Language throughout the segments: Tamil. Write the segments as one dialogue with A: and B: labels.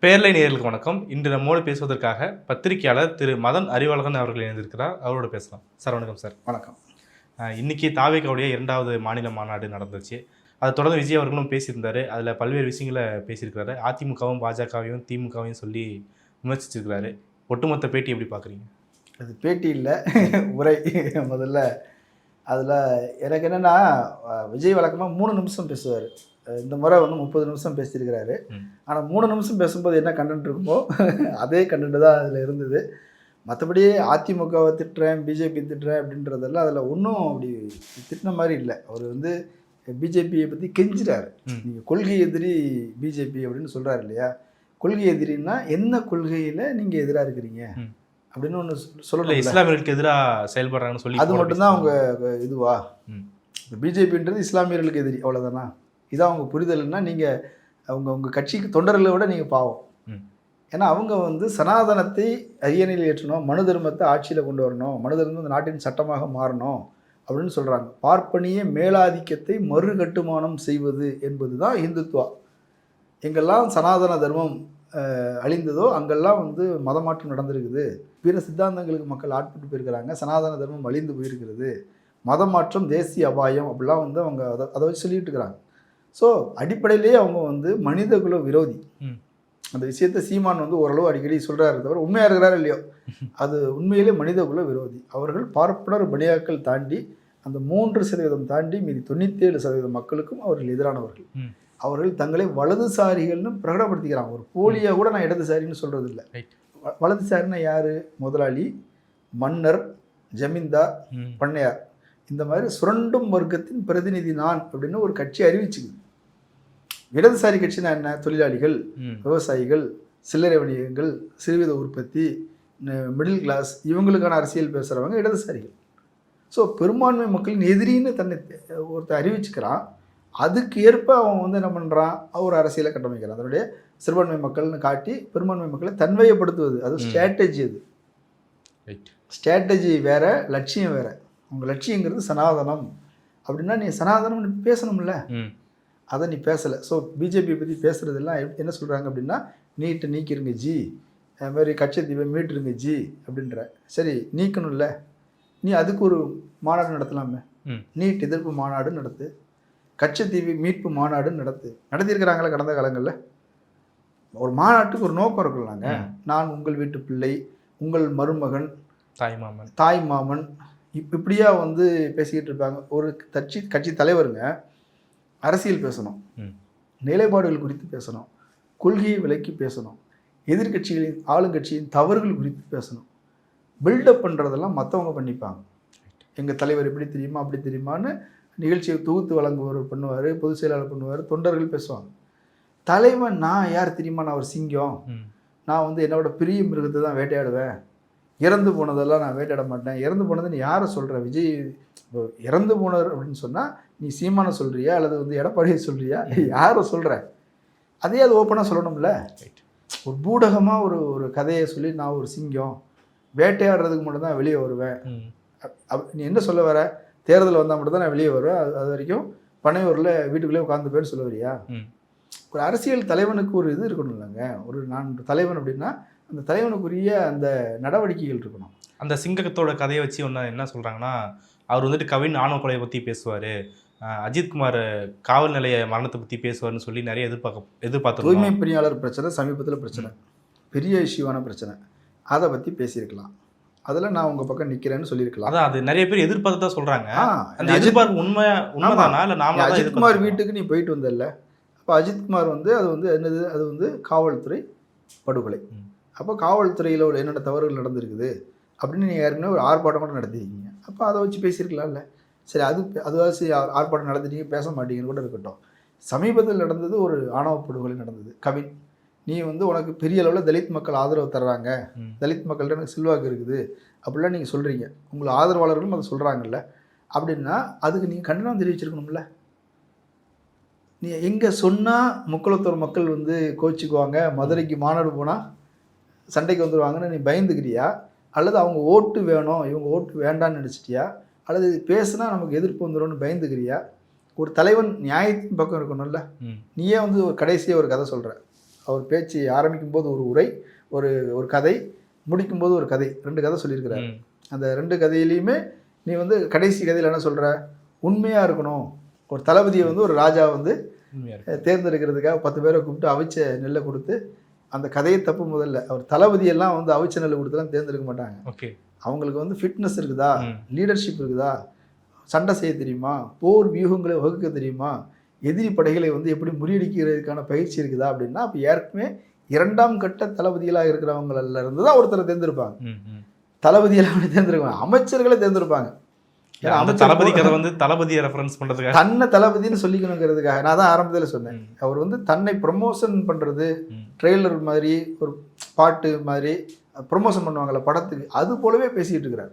A: பேரலை நேயர்களுக்கு வணக்கம். இன்று நம்மோடு பேசுவதற்காக பத்திரிகையாளர் திரு மதன் அறிவழகன் அவர்கள் இணைந்திருக்கிறார். அவரோட பேசலாம். சார் வணக்கம் சார்.
B: வணக்கம்.
A: இன்னைக்கு தாவேகாவுடைய 2வது மாநில மாநாடு நடந்துச்சு. அதை தொடர்ந்து விஜய் அவர்களும் பேசியிருந்தார். அதில் பல்வேறு விஷயங்களை பேசியிருக்கிறாரு. அதிமுகவும் பாஜகவையும் திமுகவையும் சொல்லி விமர்சிச்சிருக்கிறாரு. ஒட்டுமொத்த பேட்டி எப்படி பார்க்குறீங்க?
B: அது பேட்டி இல்லை, உரை. முதல்ல அதில் எனக்கு என்னென்னா, விஜய் வழக்கமாக 3 நிமிஷம் பேசுவார். இந்த முறை வந்து 30 நிமிஷம் பேசியிருக்கிறாரு. ஆனால் 3 நிமிஷம் பேசும்போது என்ன கண்டென்ட் இருக்குமோ அதே கண்டென்ட் தான் அதில் இருந்தது. மற்றபடி அதிமுகவை திட்டுறேன், பிஜேபி திட்டுறேன் அப்படின்றதெல்லாம் அதில் ஒன்றும் அப்படி திட்டின மாதிரி இல்லை. அவர் வந்து பிஜேபியை பற்றி கெஞ்சிறாரு. நீங்கள் கொள்கை எதிரி பிஜேபி அப்படின்னு சொல்கிறாரு இல்லையா? கொள்கை எதிரின்னா என்ன கொள்கையில் நீங்கள் எதிராக இருக்கிறீங்க அப்படின்னு ஒன்று சொல்லணும்.
A: இஸ்லாமியர்களுக்கு எதிராக செயல்படுறாங்கன்னு சொல்லி
B: அது மட்டும்தான் அவங்க இதுவா? பிஜேபின்றது இஸ்லாமியர்களுக்கு எதிரி, அவ்வளோதானா? இதான் அவங்க புரிதல்னா நீங்கள் உங்கள் கட்சிக்கு தொண்டர்களை விட நீங்கள் பாவம். ஏன்னா அவங்க வந்து சனாதனத்தை அரியணையில் ஏற்றணும், மனு தர்மத்தை ஆட்சியில் கொண்டு வரணும், மனு தர்மம் இந்த நாட்டின் சட்டமாக மாறணும் அப்படின்னு சொல்கிறாங்க. பார்ப்பனிய மேலாதிக்கத்தை மறு கட்டுமானம் செய்வது என்பது தான் இந்துத்துவா. எங்கெல்லாம் சனாதன தர்மம் அழிந்ததோ அங்கெல்லாம் வந்து மதமாற்றம் நடந்திருக்குது. பிற சித்தாந்தங்களுக்கு மக்கள் ஆட்பட்டு போயிருக்கிறாங்க. சனாதன தர்மம் அழிந்து போயிருக்கிறது. மதமாற்றம் தேசிய அபாயம் அப்படிலாம் வந்து அவங்க அதை வச்சு சொல்லிட்டு இருக்கிறாங்க. ஸோ அடிப்படையிலேயே அவங்க வந்து மனிதகுல விரோதி. அந்த விஷயத்தை சீமான் வந்து ஓரளவு அடிக்கடி சொல்கிறாரு, தவிர உண்மையாக இருக்கிறாரு இல்லையோ, அது உண்மையிலே மனிதகுல விரோதி. அவர்கள் பார்ப்பனர் பணியாக்கள் தாண்டி அந்த 3% தாண்டி மீதி 97% மக்களுக்கும் அவர்கள் எதிரானவர்கள். அவர்கள் தங்களை வலதுசாரிகள்னு பிரகடப்படுத்திக்கிறாங்க. ஒரு போலியாக கூட நான் இடதுசாரின்னு சொல்கிறது இல்லை. வலதுசாரின்னா யார்? முதலாளி, மன்னர், ஜமீன்தார், பண்ணையார், இந்த மாதிரி சுரண்டும் வர்க்கத்தின் பிரதிநிதி நான் அப்படின்னு ஒரு கட்சி அறிவிச்சுக்குது. இடதுசாரி கட்சினா என்ன? தொழிலாளிகள், விவசாயிகள், சில்லறை வணிகங்கள், சிறுவித உற்பத்தி, மிடில் கிளாஸ், இவங்களுக்கான அரசியல் பேசுகிறவங்க இடதுசாரிகள். ஸோ பெரும்பான்மை மக்களின் எதிரின்னு தன்னை ஒருத்தர் அறிவிச்சுக்கிறான். அதுக்கு ஏற்ப அவன் வந்து என்ன பண்ணுறான்? ஒரு அரசியலை கட்டமைக்கிறான். அதனுடைய சிறுபான்மை மக்கள்னு காட்டி பெரும்பான்மை மக்களை தன்மையப்படுத்துவது. அது ஸ்ட்ராட்டஜி. அது ஸ்ட்ராட்டஜி வேற, லட்சியம் வேற. உங்கள் லட்சியங்கிறது சனாதனம் அப்படின்னா நீ சனாதனம் பேசணும்ல, அதை நீ பேசலை. ஸோ பிஜேபி பற்றி பேசுகிறதெல்லாம் என்ன சொல்கிறாங்க அப்படின்னா, நீட்டை நீக்கிருங்க ஜி, அதுமாதிரி கட்சித்தீவை மீட்டுருங்க ஜி அப்படின்ற. சரி, நீக்கணும்ல, நீ அதுக்கு ஒரு மாநாடு நடத்தலாமே. நீட் எதிர்ப்பு மாநாடு நடத்து, கட்சித்தீவு மீட்பு மாநாடு நடத்தியிருக்கிறாங்களே கடந்த காலங்களில். ஒரு மாநாட்டுக்கு ஒரு நோக்கம் இருக்குல்லாங்க. நான் உங்கள் வீட்டு பிள்ளை, உங்கள் மருமகன், தாய் மாமன், இப்படியா வந்து பேசிக்கிட்டு இருப்பாங்க. ஒரு கட்சி தலைவருங்க அரசியல் பேசணும், நிலைப்பாடுகள் குறித்து பேசணும், கொள்கையை விலக்கி பேசணும், எதிர்கட்சிகளின் ஆளுங்கட்சியின் தவறுகள் குறித்து பேசணும். பில்டப் பண்ணுறதெல்லாம் மற்றவங்க பண்ணிப்பாங்க. எங்கள் தலைவர் இப்படி தெரியுமா அப்படி தெரியுமான்னு நிகழ்ச்சியை தொகுத்து வழங்குவர் பண்ணுவார், பொதுச் செயலாளர் பண்ணுவார், தொண்டர்கள் பேசுவாங்க. தலைவன் நான் யார் தெரியுமா? நான் ஒரு சிங்கம், நான் வந்து என்னோட பெரிய மிருகத்தை தான் வேட்டையாடுவேன், இறந்து போனதெல்லாம் நான் வேட்டையாட மாட்டேன். இறந்து போனதை நீ யாரை சொல்கிற? விஜய் இறந்து போனார் அப்படின்னு சொன்னால் நீ சீமானை சொல்கிறியா அல்லது வந்து எடப்பாடியை சொல்கிறியா? யாரை சொல்கிற? அதே அது ஓப்பனாக சொல்லணும்ல. ஒரு பூடகமாக ஒரு கதையை சொல்லி நான் ஒரு சிங்கம், வேட்டையாடுறதுக்கு மட்டும் தான் வெளியே வருவேன். நீ என்ன சொல்ல வர? தேர்தல் வந்தால் மட்டும் தான் நான் வெளியே வருவேன், அது வரைக்கும் பனையூரில் வீட்டுக்குள்ளே உட்காந்துப்பேன்னு சொல்ல வரியா? ஒரு அரசியல் தலைவனுக்கு ஒரு இது இருக்கணும் இல்லைங்க. நான் தலைவன் அப்படின்னா அந்த தலைவனுக்குரிய அந்த நடவடிக்கைகள் இருக்கணும். அந்த
A: சிங்கத்தோட கதையை வச்சு ஒன்று என்ன சொல்கிறாங்கன்னா, அவர் வந்துட்டு கவின் ஆணவ கொலையை பற்றி பேசுவார், அஜித்குமார் காவல் நிலைய மரணத்தை பற்றி பேசுவார்னு சொல்லி நிறைய எதிர்பார்த்து.
B: தூய்மை பணியாளர் பிரச்சனை சமீபத்தில் பிரச்சனை, பெரிய இஷ்யூவான பிரச்சனை, அதை பற்றி பேசியிருக்கலாம். அதில் நான் உங்கள் பக்கம் நிற்கிறேன்னு சொல்லியிருக்கலாம்.
A: அதான் அது நிறைய பேர் எதிர்பார்த்து தான் சொல்கிறாங்க. அந்த எதிர்பார்ப்பு உண்மைதானா இல்லை நாம?
B: அஜித்குமார் வீட்டுக்கு நீ போயிட்டு வந்தல, அப்போ அஜித்குமார் வந்து அது வந்து என்னது, அது வந்து காவல்துறை படுகொலை. அப்போ காவல்துறையில் ஒரு என்னென்ன தவறுகள் நடந்திருக்குது அப்படின்னு நீங்கள் ஏற்கனவே ஒரு ஆர்ப்பாட்டம் கூட நடத்திருக்கீங்க. அப்போ அதை வச்சு பேசியிருக்கலாம்ல. சரி, அதுவாசி ஆர்ப்பாட்டம் நடத்திட்டீங்க, பேச மாட்டீங்கன்னு கூட இருக்கட்டும். சமீபத்தில் நடந்தது ஒரு ஆணவ படுகொலை நடந்தது. கவின், நீ வந்து உனக்கு பெரிய அளவில் தலித் மக்கள் ஆதரவு தர்றாங்க, தலித் மக்கள்கிட்ட எனக்கு செல்வாக்கு இருக்குது அப்படிலாம் நீங்கள் சொல்கிறீங்க, உங்களை ஆதரவாளர்களும் அதை சொல்கிறாங்கல்ல, அப்படின்னா அதுக்கு நீங்கள் கண்டனம் தெரிவிச்சிருக்கணும்ல. நீ எங்கே சொன்னால் முக்குளத்தூர் மக்கள் வந்து கோச்சிக்குவாங்க, மதுரைக்கு மாநாடு போனால் சண்டைக்கு வந்துடுவாங்கன்னு நீ பயந்துக்கிறியா, அல்லது அவங்க ஓட்டு வேணும் இவங்க ஓட்டு வேண்டான்னு நினச்சிட்டியா, அல்லது பேசுனா நமக்கு எதிர்ப்பு வந்துடும்னு பயந்துக்கிறியா? ஒரு தலைவன் நியாயத்தின் பக்கம் இருக்கணும்ல. நீயே வந்து ஒரு கடைசியாக ஒரு கதை சொல்கிற, அவர் பேச்சு ஆரம்பிக்கும் போது ஒரு உரை, ஒரு ஒரு கதை, முடிக்கும்போது ஒரு கதை, 2 கதை சொல்லியிருக்கிறார். அந்த 2 கதையிலையுமே நீ வந்து கடைசி கதையில் என்ன சொல்கிற, உண்மையாக இருக்கணும். ஒரு தளபதியை வந்து ஒரு ராஜா வந்து தேர்ந்தெடுக்கிறதுக்காக 10 பேரை கூப்பிட்டு அவிச்ச நெல்லை கொடுத்து, அந்த கதையை தப்பு முதல்ல. அவர் தளபதியெல்லாம் வந்து அவிச்ச நெல்லை கொடுத்துலாம் தேர்ந்தெடுக்க மாட்டாங்க.
A: ஓகே.
B: அவங்களுக்கு வந்து ஃபிட்னஸ் இருக்குதா, லீடர்ஷிப் இருக்குதா, சண்டை செய்ய தெரியுமா, போர் வியூகங்களை வகுக்க தெரியுமா, எதிரி படைகளை வந்து எப்படி முறியடிக்கிறதுக்கான பயிற்சி இருக்குதா அப்படின்னா, அப்போ ஏற்கனவே 2ஆம் கட்ட தளபதிகளாக இருக்கிறவங்கள இருந்து தான் ஒருத்தரை தேர்ந்தெடுப்பாங்க. தளபதியெல்லாம் தேர்ந்தெடுப்பாங்க, அமைச்சர்களை தேர்ந்தெடுப்பாங்க.
A: அந்த தளபதி கதை வந்து தளபதியை ரெஃபரன்ஸ் பண்ணுறதுக்காக,
B: தன்னை தளபதினு சொல்லிக்கணுங்கிறதுக்காக. நான் தான் ஆரம்பத்தில் சொன்னேன், அவர் வந்து தன்னை ப்ரொமோஷன் பண்ணுறது, ட்ரெய்லர் மாதிரி ஒரு பாட்டு மாதிரி ப்ரொமோஷன் பண்ணுவாங்கள்ல படத்துக்கு, அது போலவே பேசிக்கிட்டு இருக்கிறார்.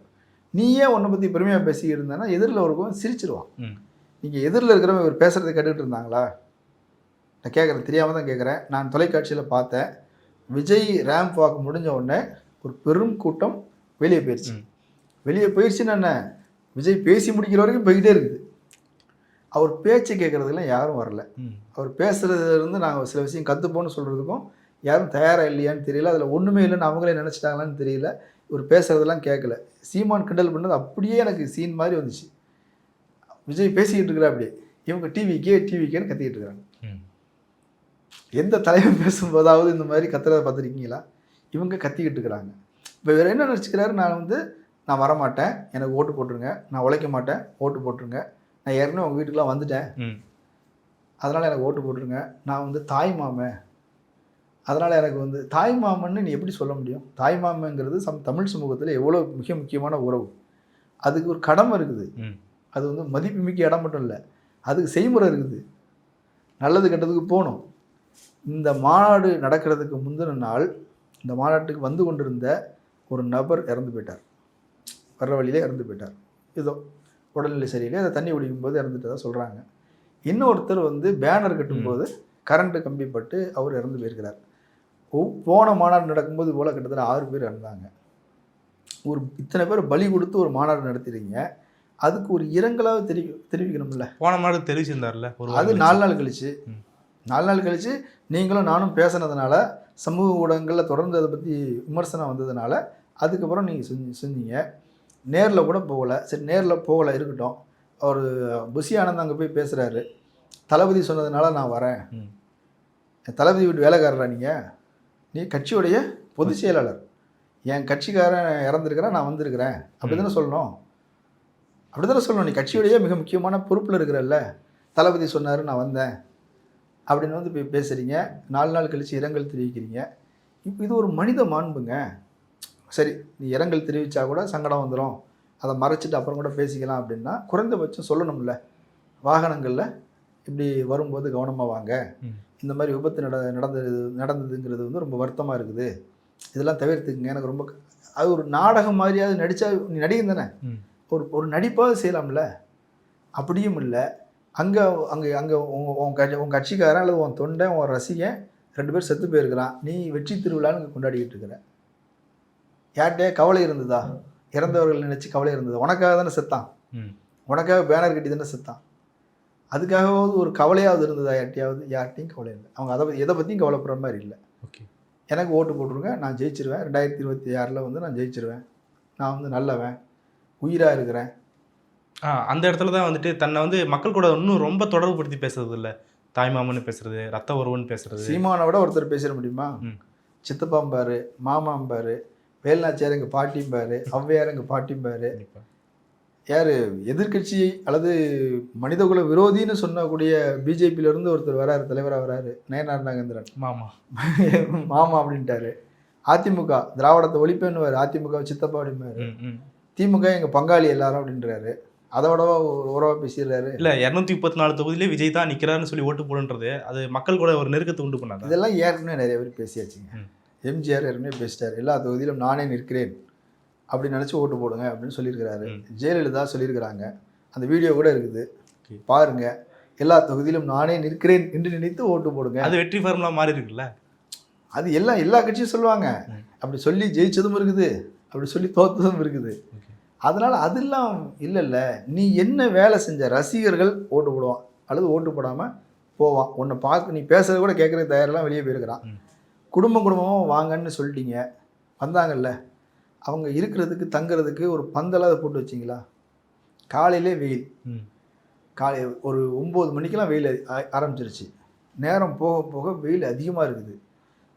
B: நீயே உன்னை பற்றி பெருமையாக பேசிக்கிட்டு இருந்தேன்னா எதிரில் ஒருக்கும் சிரிச்சிருவான். நீங்கள் எதிரில் இருக்கிறவங்க இவர் பேசுகிறத கேட்டுக்கிட்டு இருந்தாங்களா? நான் கேட்குறேன், தெரியாமல் தான் கேட்குறேன். நான் தொலைக்காட்சியில் பார்த்தேன், விஜய் ரேம்ப் வாக் முடிஞ்ச உடனே ஒரு பெரும் கூட்டம் வெளியே போயிடுச்சு. வெளியே போயிடுச்சுன்னு என்ன, விஜய் பேசி முடிக்கிற வரைக்கும் போய்கிட்டே இருக்குது. அவர் பேச்சு கேட்குறதுலாம் யாரும் வரல. அவர் பேசுகிறதுலேருந்து நாங்கள் சில விஷயம் கற்றுப்போன்னு சொல்கிறதுக்கும் யாரும் தயாராக இல்லையான்னு தெரியல. அதில் ஒன்றுமே இல்லைன்னு அவங்களே நினச்சிட்டாங்களான்னு தெரியல. இவர் பேசுகிறதெல்லாம் கேட்கல. சீமான் கிண்டல் பண்ணது அப்படியே எனக்கு சீன் மாதிரி வந்துச்சு. விஜய் பேசிக்கிட்டு இருக்கிறா அப்படியே, இவங்க டிவிக்கேன்னு கத்திக்கிட்டு இருக்கிறாங்க. எந்த தலைவர் பேசும்போதாவது இந்த மாதிரி கத்துறதை பார்த்துருக்கீங்களா? இவங்க கத்திக்கிட்டு இருக்கிறாங்க. இப்போ இவர் என்ன நினச்சிக்கிறாரு, நான் வரமாட்டேன், எனக்கு ஓட்டு போட்டுருங்க, நான் உழைக்க மாட்டேன், ஓட்டு போட்டுருங்க, நான் ஏற்கனவே உங்கள் வீட்டுக்கெலாம் வந்துட்டேன், அதனால் எனக்கு ஓட்டு போட்டுருங்க, நான் வந்து தாய் மாமன், அதனால் எனக்கு வந்து தாய் மாமன்னு நீ எப்படி சொல்ல முடியும்? தாய் மாமங்கிறது தமிழ் சமூகத்தில் எவ்வளோ மிக முக்கியமான உறவு. அதுக்கு ஒரு கடமை இருக்குது. அது வந்து மதிப்பு மிக்க இடம் மட்டும் இல்லை, அதுக்கு செய்முறை இருக்குது. நல்லது கெட்டதுக்கு போகணும். இந்த மாநாடு நடக்கிறதுக்கு முந்தின நாள் இந்த மாநாட்டுக்கு வந்து கொண்டிருந்த ஒரு நபர் இறந்து போயிட்டார். வர்ற வழியிலே இறந்து போயிட்டார். ஏதோ உடல்நிலை சரியில்லை, அதை தண்ணி குடிக்கும்போது இறந்துட்டதாக சொல்கிறாங்க. இன்னொருத்தர் வந்து பேனர் கட்டும்போது கரண்ட்டு கம்பி பட்டு அவர் இறந்து போயிருக்கிறார். போன மாநாடு நடக்கும்போது போல் கிட்டத்தட்ட 6 பேர் இறந்தாங்க. ஒரு இத்தனை பேர் பலி கொடுத்து ஒரு மாநாடு நடத்திடுறீங்க, அதுக்கு ஒரு இரங்கலாவது தெரிவிக்கணும்ல.
A: போன மாநாடு தெரிவிச்சிருந்தார்ல,
B: அது 4 நாள் கழிச்சு 4 நாள் கழிச்சு நீங்களும் நானும் பேசினதுனால, சமூக ஊடகங்களில் தொடர்ந்து அதை பற்றி விமர்சனம் வந்ததுனால அதுக்கப்புறம் நீங்கள் செஞ்சீங்க. நேரில் கூட போகலை. சரி, நேரில் போகலை இருக்கட்டும். அவர் புஷி ஆனந்த் அங்கே போய் பேசுகிறாரு, தளபதி சொன்னதுனால நான் வரேன். தளபதி வீட்டு வேலைக்காரரா நீங்கள்? நீ கட்சியுடைய பொதுச் செயலாளர். என் கட்சிக்காரன் இறந்துருக்கிறேன், நான் வந்திருக்கிறேன், அப்படி தானே சொல்லணும். அப்படி தானே சொல்லணும். நீ கட்சியுடைய மிக முக்கியமான பொறுப்பில் இருக்கிறல்ல, தளபதி சொன்னார் நான் வந்தேன் அப்படின்னு வந்து போய் பேசுகிறீங்க. 4 நாள் கழித்து இரங்கல் தெரிவிக்கிறீங்க. இப்போ இது ஒரு மனித மாண்புங்க. சரி, நீ இரங்கல் தெரிவித்தா கூட சங்கடம் வந்துடும், அதை மறைச்சிட்டு அப்புறம் கூட பேசிக்கலாம் அப்படின்னா குறைந்தபட்சம் சொல்லணும்ல. வாகனங்களில் இப்படி வரும்போது கவனமாக வாங்க, இந்த மாதிரி விபத்து நடந்ததுங்கிறது வந்து ரொம்ப வருத்தமாக இருக்குது, இதெல்லாம் தவிர்த்துக்குங்க. எனக்கு ரொம்ப அது ஒரு நாடகம் மாதிரியாவது நடித்தா, நீ நடிகன் தானே, ஒரு நடிப்பாவது செய்யலாம்ல. அப்படியும் இல்லை. அங்கே அங்கே அங்கே உங்கள் கட்சிக்காரன் அல்லது உன் தொண்டை, உன் ரசிகன் 2 பேர் செத்து போயிருக்கிறான், நீ வெற்றி திருவிழான்னு கொண்டாடிக்கிட்டு இருக்கிற. யார்கிட்டே கவலை இருந்ததா? இறந்தவர்கள் நினச்சி கவலை இருந்ததா? உனக்காக தானே செத்தான், உனக்காக பேனர் கட்டி தானே செத்தான். அதுக்காகவாவது ஒரு கவலையாவது இருந்ததா யார்ட்டையாவது? யார்ட்டையும் கவலை இல்லை. அவங்க அதை எதை பற்றியும் கவலைப்படுற மாதிரி இல்லை.
A: ஓகே,
B: எனக்கு ஓட்டு போட்டுருங்க, நான் ஜெயிச்சிருவேன், 2026 வந்து நான் ஜெயிச்சிருவேன், நான் வந்து நல்லவன், உயிராக இருக்கிறேன்.
A: அந்த இடத்துல தான் வந்துட்டு தன்னை வந்து மக்கள் கூட இன்னும் ரொம்ப தொடர்புபடுத்தி பேசுறது இல்லை. தாய்மாமன்னு பேசுறது, ரத்த உறவுன்னு பேசுறது.
B: சீமானை விட ஒருத்தர் பேசிட முடியுமா? சித்தப்பாம்பாரு, மாமாம்பாரு, வேல்நாச்சியார் எங்கள் பாட்டிம்பாரு, ஔவையார் எங்கள் பாட்டிம்பாரு. யார் எதிர்கட்சி அல்லது மனிதகுல விரோதின்னு சொன்னக்கூடிய பிஜேபியிலேருந்து ஒருத்தர் வராரு, தலைவராக வராரு, நயனார் நாகேந்திரன். மாமா அப்படின்ட்டாரு. அதிமுக திராவிடத்தை ஒழிப்பேன்னுவார், அதிமுக சித்தப்பா அப்படிம்பாரு. திமுக எங்கள் பங்காளி எல்லாரும் அப்படின்றாரு. அதை விடவா உறவாக பேசிடுறாரு. இல்லை, 234 தொகுதியிலே விஜய் தான் நிற்கிறாருன்னு சொல்லி ஓட்டு போடுன்றது அது மக்கள் கூட ஒரு நெருக்கத்தை உண்டு பண்ணாங்க. இதெல்லாம் ஏற்கனவே நிறைய பேர் பேசியாச்சுங்க. எம்ஜிஆர் ஏற்கனவே பேசிட்டார், எல்லா தொகுதியிலும் நானே நிற்கிறேன் அப்படின்னு நினச்சி ஓட்டு போடுங்க அப்படின்னு சொல்லியிருக்கிறாரு. ஜெயலலிதா சொல்லியிருக்கிறாங்க, அந்த வீடியோ கூட இருக்குது, பாருங்க. எல்லா தொகுதியிலும் நானே நிற்கிறேன் என்று நினைத்து ஓட்டு போடுங்க. அது வெற்றி ஃபார்முலா மாறி இருக்குல்ல. அது எல்லா கட்சியும் சொல்லுவாங்க. அப்படி சொல்லி ஜெயிச்சதும் இருக்குது, அப்படி சொல்லி தோத்ததும் இருக்குது. அதனால் அதெல்லாம் இல்லைல்ல. நீ என்ன வேலை செஞ்ச, ரசிகர்கள் ஓட்டு போடுவான் அல்லது ஓட்டு போடாமல் போவான். உன்னை பார்க்க, நீ பேசுறது கூட கேட்குறது தயாரெல்லாம் வெளியே போயிருக்கிறான். குடும்பமாக வாங்கன்னு சொல்லிட்டீங்க, வந்தாங்கல்ல, அவங்க இருக்கிறதுக்கு தங்குறதுக்கு ஒரு பந்தலாவது போட்டு வச்சிங்களா? காலையிலே வெயில், காலை ஒரு 9 மணிக்கெல்லாம் வெயில் ஆரம்பிச்சிருச்சு. நேரம் போக போக வெயில் அதிகமாக இருக்குது.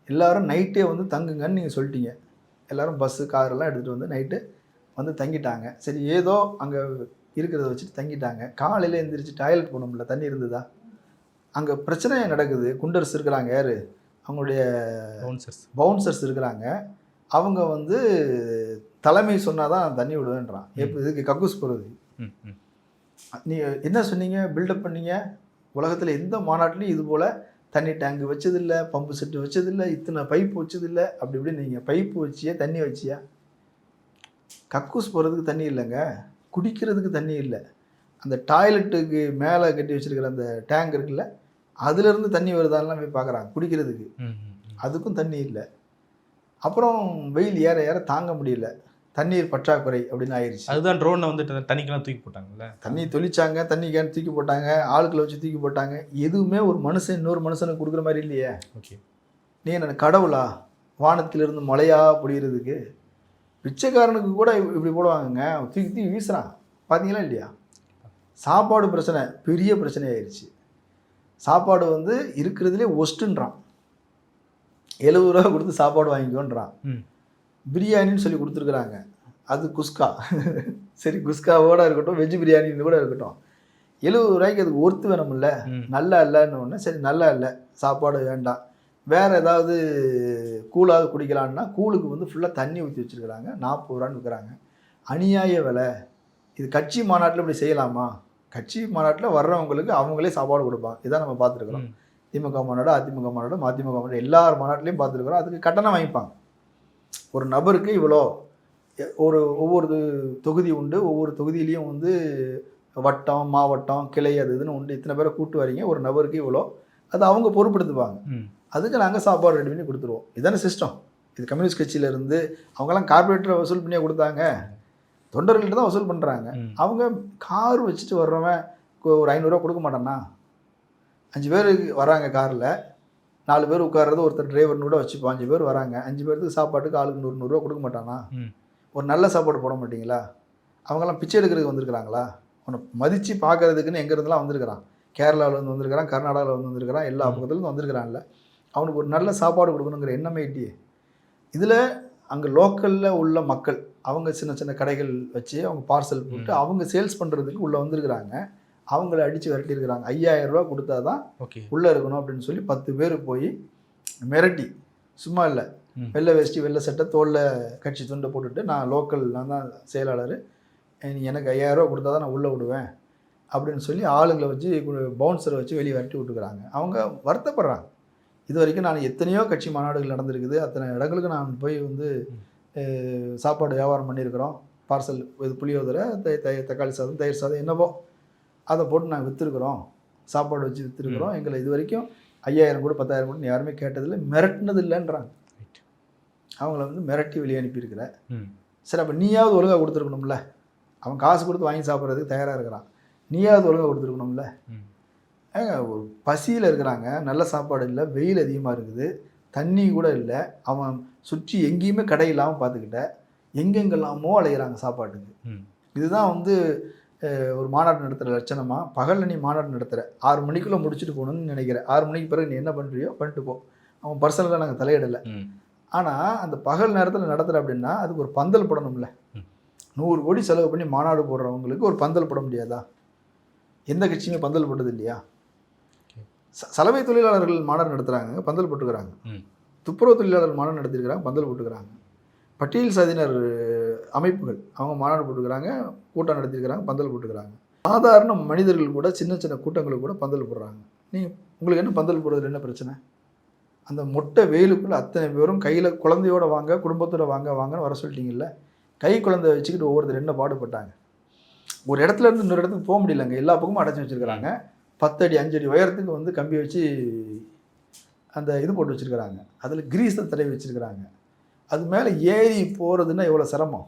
B: எல்லோரும் நைட்டே வந்து தங்குங்கன்னு நீங்கள் சொல்லிட்டீங்க. எல்லோரும் பஸ்ஸு காரெல்லாம் எடுத்துகிட்டு வந்து நைட்டு வந்து தங்கிட்டாங்க. சரி, ஏதோ அங்கே இருக்கிறத வச்சுட்டு தங்கிட்டாங்க. காலையில் எழுந்திரிச்சு டாய்லெட் போகணும்ல, தண்ணி இருந்ததா? அங்கே பிரச்சனை நடக்குது. குண்டர்ஸ் இருக்கிறாங்க, யார் அவங்களுடைய பவுன்சர்ஸ் இருக்கிறாங்க. அவங்க வந்து தலைமை சொன்னால் தான் தண்ணி விடுவேன்றான். எப்போ இதுக்கு கக்கூஸ் போகிறது? நீங்கள் என்ன சொன்னீங்க, பில்டப் பண்ணீங்க? உலகத்தில் எந்த மாநாட்டிலையும் இது போல் தண்ணி டேங்கு வச்சதில்லை, பம்பு செட்டு வச்சதில்லை, இத்தனை பைப்பு வச்சதில்லை, அப்படி இப்படி. நீங்கள் பைப்பு வச்சியா, தண்ணி வச்சியா? கக்கூஸ் போகிறதுக்கு தண்ணி இல்லைங்க, குடிக்கிறதுக்கு தண்ணி இல்லை. அந்த டாய்லெட்டுக்கு மேலே கட்டி வச்சுருக்கிற அந்த டேங்க் இருக்குல்ல, அதுலேருந்து தண்ணி வருதான்லாம் போய் பார்க்குறாங்க குடிக்கிறதுக்கு. அதுக்கும் தண்ணி இல்லை. அப்புறம் வெயில் ஏற ஏற தாங்க முடியல, தண்ணீர் பற்றாக்குறை அப்படின்னு ஆயிடுச்சு.
A: அதுதான் ட்ரோனை வந்துட்டு தண்ணிக்கெல்லாம் தூக்கி போட்டாங்கல்ல. தண்ணி
B: தொளிச்சாங்க, தண்ணி கேன் தூக்கி போட்டாங்க, ஆளுக்களை வச்சு தூக்கி போட்டாங்க. எதுவுமே ஒரு மனுஷன் இன்னொரு மனுஷனுக்கு கொடுக்குற மாதிரி இல்லையே. ஓகே, நீ என்ன கடவுளா? வானத்திலிருந்து மழையாக பொழிகிறதுக்கு பிச்சைக்காரனுக்கு கூட இப்படி போடுவாங்கங்க. தூக்கி தூக்கி வீசுகிறான், பார்த்தீங்களா இல்லையா? சாப்பாடு பிரச்சனை பெரிய பிரச்சனை ஆயிடுச்சு. சாப்பாடு வந்து இருக்கிறதுலே ஒஸ்ட்டுன்றான். 70 ரூபா கொடுத்து சாப்பாடு வாங்கிக்கோன்றான். பிரியாணின்னு சொல்லி கொடுத்துருக்குறாங்க, அது குஸ்கா. சரி, குஸ்காவோடு இருக்கட்டும், வெஜ் பிரியாணின்னு கூட இருக்கட்டும். 70 ரூபாய்க்கு அதுக்கு ஒர்த்து வேணும்ல. நல்லா இல்லைன்னு ஒன்று, சரி நல்லா இல்லை, சாப்பாடு வேண்டாம், வேறு ஏதாவது கூழாவது குடிக்கலான்னா கூழுக்கு வந்து ஃபுல்லாக தண்ணி ஊற்றி வச்சுருக்குறாங்க. 40 ரூபான்னு விற்கிறாங்க. அநியாய விலை. இது கட்சி மாநாட்டில் இப்படி செய்யலாமா? கட்சி மாநாட்டில் வர்றவங்களுக்கு அவங்களே சாப்பாடு கொடுப்பாங்க. இதான் நம்ம பார்த்துருக்குறோம். திமுக மாநாடு, அதிமுக மாநாடு, மதிமுக மாநாடு, எல்லார் மாநாட்டிலையும் பார்த்துருக்குறோம். அதுக்கு கட்டணம் வாங்கிப்பாங்க. ஒரு நபருக்கு இவ்வளோ, ஒவ்வொரு தொகுதி உண்டு, ஒவ்வொரு தொகுதியிலையும் வந்து வட்டம், மாவட்டம், கிளை, அது இதுன்னு உண்டு. இத்தனை பேரை கூட்டு வரீங்க, ஒரு நபருக்கு இவ்வளோ, அது அவங்க பொறுப்படுத்துவாங்க. அதுக்கு நாங்கள் சாப்பாடு ரெடி பண்ணி கொடுத்துருவோம். இதான சிஸ்டம். இது கம்யூனிஸ்ட் கட்சியிலேருந்து அவங்கெல்லாம் கார்பரேட்டரை வசூல் பண்ணியே கொடுத்தாங்க, தொண்டர்கள்ட்ட தான் வசூல் பண்ணுறாங்க. அவங்க கார் வச்சுட்டு வர்றவன் ஒரு 500 ரூபா கொடுக்க மாட்டான்னா? 5 பேர் வராங்க காரில், 4 பேர் உட்கார்றது, ஒருத்தர் டிரைவர்னு கூட வச்சுப்போம். 5 பேர் வராங்க, 5 பேருக்கு சாப்பாட்டுக்கு ஆளுக்கு 100 ரூபா கொடுக்க மாட்டானா? ஒரு நல்ல சாப்பாடு போட மாட்டிங்களா? அவங்கெல்லாம் பிச்சை எடுக்கிறதுக்கு வந்திருக்கிறாங்களா? அவனை மதித்து பார்க்கறதுக்குன்னு எங்கேருந்துலாம் வந்திருக்கிறான். கேரளாவிலேருந்து வந்திருக்கிறான், கர்நாடகாவில் வந்திருக்கிறான், எல்லா பக்கத்துலேருந்து வந்திருக்கிறான்ல. அவனுக்கு ஒரு நல்ல சாப்பாடு கொடுக்கணுங்கிற எண்ணமே இல்லையே. இதில் அங்கே லோக்கலில் உள்ள மக்கள் அவங்க சின்ன சின்ன கடைகள் வச்சு அவங்க பார்சல் போட்டு அவங்க சேல்ஸ் பண்ணுறதுக்கு உள்ளே வந்திருக்கிறாங்க. அவங்கள அடித்து விரட்டியிருக்கிறாங்க. 5000 ரூபா கொடுத்தா தான் உள்ளே இருக்கணும் அப்படின்னு சொல்லி 10 பேர் போய் மிரட்டி, சும்மா இல்லை, வெள்ளை வேஷ்டி வெள்ளை சட்டை, தோளில் கட்சி துண்டை போட்டுட்டு, நான் லோக்கல், நான் தான் செயலாளர், நீ எனக்கு 5000 ரூபா கொடுத்தா தான் நான் உள்ளே விடுவேன் அப்படின்னு சொல்லி ஆளுங்களை வச்சு, பவுன்சரை வச்சு வெளியே விரட்டி விட்டுக்கிறாங்க. அவங்க வருத்தப்படுறாங்க. இது வரைக்கும் நான் எத்தனையோ கட்சி மாநாடுகள் நடந்திருக்குது, அத்தனை இடங்களுக்கு நான் போய் வந்து சாப்பாடு வியாபாரம் பண்ணியிருக்கிறோம். பார்சல், இது புளியோதரை, தக்காளி சாதம், தயிர் சாதம், என்னவோ அதை போட்டு நாங்கள் விற்றுருக்குறோம், சாப்பாடு வச்சு விற்றுருக்குறோம். எங்களை இது வரைக்கும் 5000 கூட 10,000 கூட யாருமே கேட்டதில்லை, மிரட்டினது இல்லைன்றாங்க. அவங்கள வந்து மிரட்டி வெளியே அனுப்பியிருக்கிற. சரி, அப்போ நீயாவது ஒழுங்காக கொடுத்துருக்கணும்ல. அவன் காசு கொடுத்து வாங்கி சாப்பிட்றதுக்கு தயாராக இருக்கிறான், நீயாவது ஒழுங்காக கொடுத்துருக்கணும்ல. ஒரு பசியில் இருக்கிறாங்க, நல்ல சாப்பாடு இல்லை, வெயில் அதிகமாக இருக்குது, தண்ணி கூட இல்லை, அவன் சுற்றி எங்கேயுமே கடை இல்லாமல் பார்த்துக்கிட்ட, எங்கெங்கெல்லாமோ அலைகிறாங்க சாப்பாட்டுக்கு. இதுதான் வந்து ஒரு மாநாடு நடத்துகிற லட்சணமாக? பகலில் நீ மாநாடு நடத்துகிற, 6 மணிக்குள்ளே முடிச்சுட்டு போகணுன்னு நினைக்கிறேன். 6 மணிக்கு பிறகு நீ என்ன பண்ணுறியோ பண்ணிட்டு போ, அவன் பர்சனலாக நாங்கள் தலையிடலை. ஆனால் அந்த பகல் நேரத்தில் நடத்துகிற அப்படின்னா அதுக்கு ஒரு பந்தல் போடணும்ல. 100 கோடி செலவு பண்ணி மாநாடு போடுறவங்களுக்கு ஒரு பந்தல் போட முடியாதா? எந்த கட்சியுமே பந்தல் போட்டது இல்லையா? சலவை தொழிலாளர்கள் மாநாடு நடத்துகிறாங்க, பந்தல் போட்டுக்கிறாங்க. துப்புரவு தொழிலாளர்கள் மாநாடு நடத்திருக்கிறாங்க, பந்தல் போட்டுக்கிறாங்க. பட்டியல் சாதியினர் அமைப்புகள் அவங்க மாநாடு போட்டுக்கிறாங்க, கூட்டம் நடத்திருக்கிறாங்க, பந்தல் போட்டுக்கிறாங்க. சாதாரண மனிதர்கள் கூட சின்ன சின்ன கூட்டங்களுக்கு கூட பந்தல் போடுறாங்க. நீங்கள் உங்களுக்கு என்ன பந்தல் போடுறதுல என்ன பிரச்சனை? அந்த மொட்டை வெயிலுக்குள்ளே அத்தனை பேரும் கையில் குழந்தையோட வாங்க, குடும்பத்தோட வாங்கன்னு வர சொல்லிட்டீங்கல்ல. கை குழந்தை வச்சுக்கிட்டு ஒவ்வொருத்தர் என்ன பாடுபட்டாங்க. ஒரு இடத்துல இருந்து இன்னொரு இடத்துக்கு போக முடியலங்க, எல்லா பக்கமும் அடைச்சி வச்சுருக்கிறாங்க. 10 அடி 5 அடி உயரத்துக்கு வந்து கம்பி வச்சு அந்த இது போட்டு வச்சுருக்கிறாங்க, அதில் கிரீஸை தடவி வச்சுருக்கிறாங்க. அது மேலே ஏறி போகிறதுன்னா எவ்வளோ சிரமம்.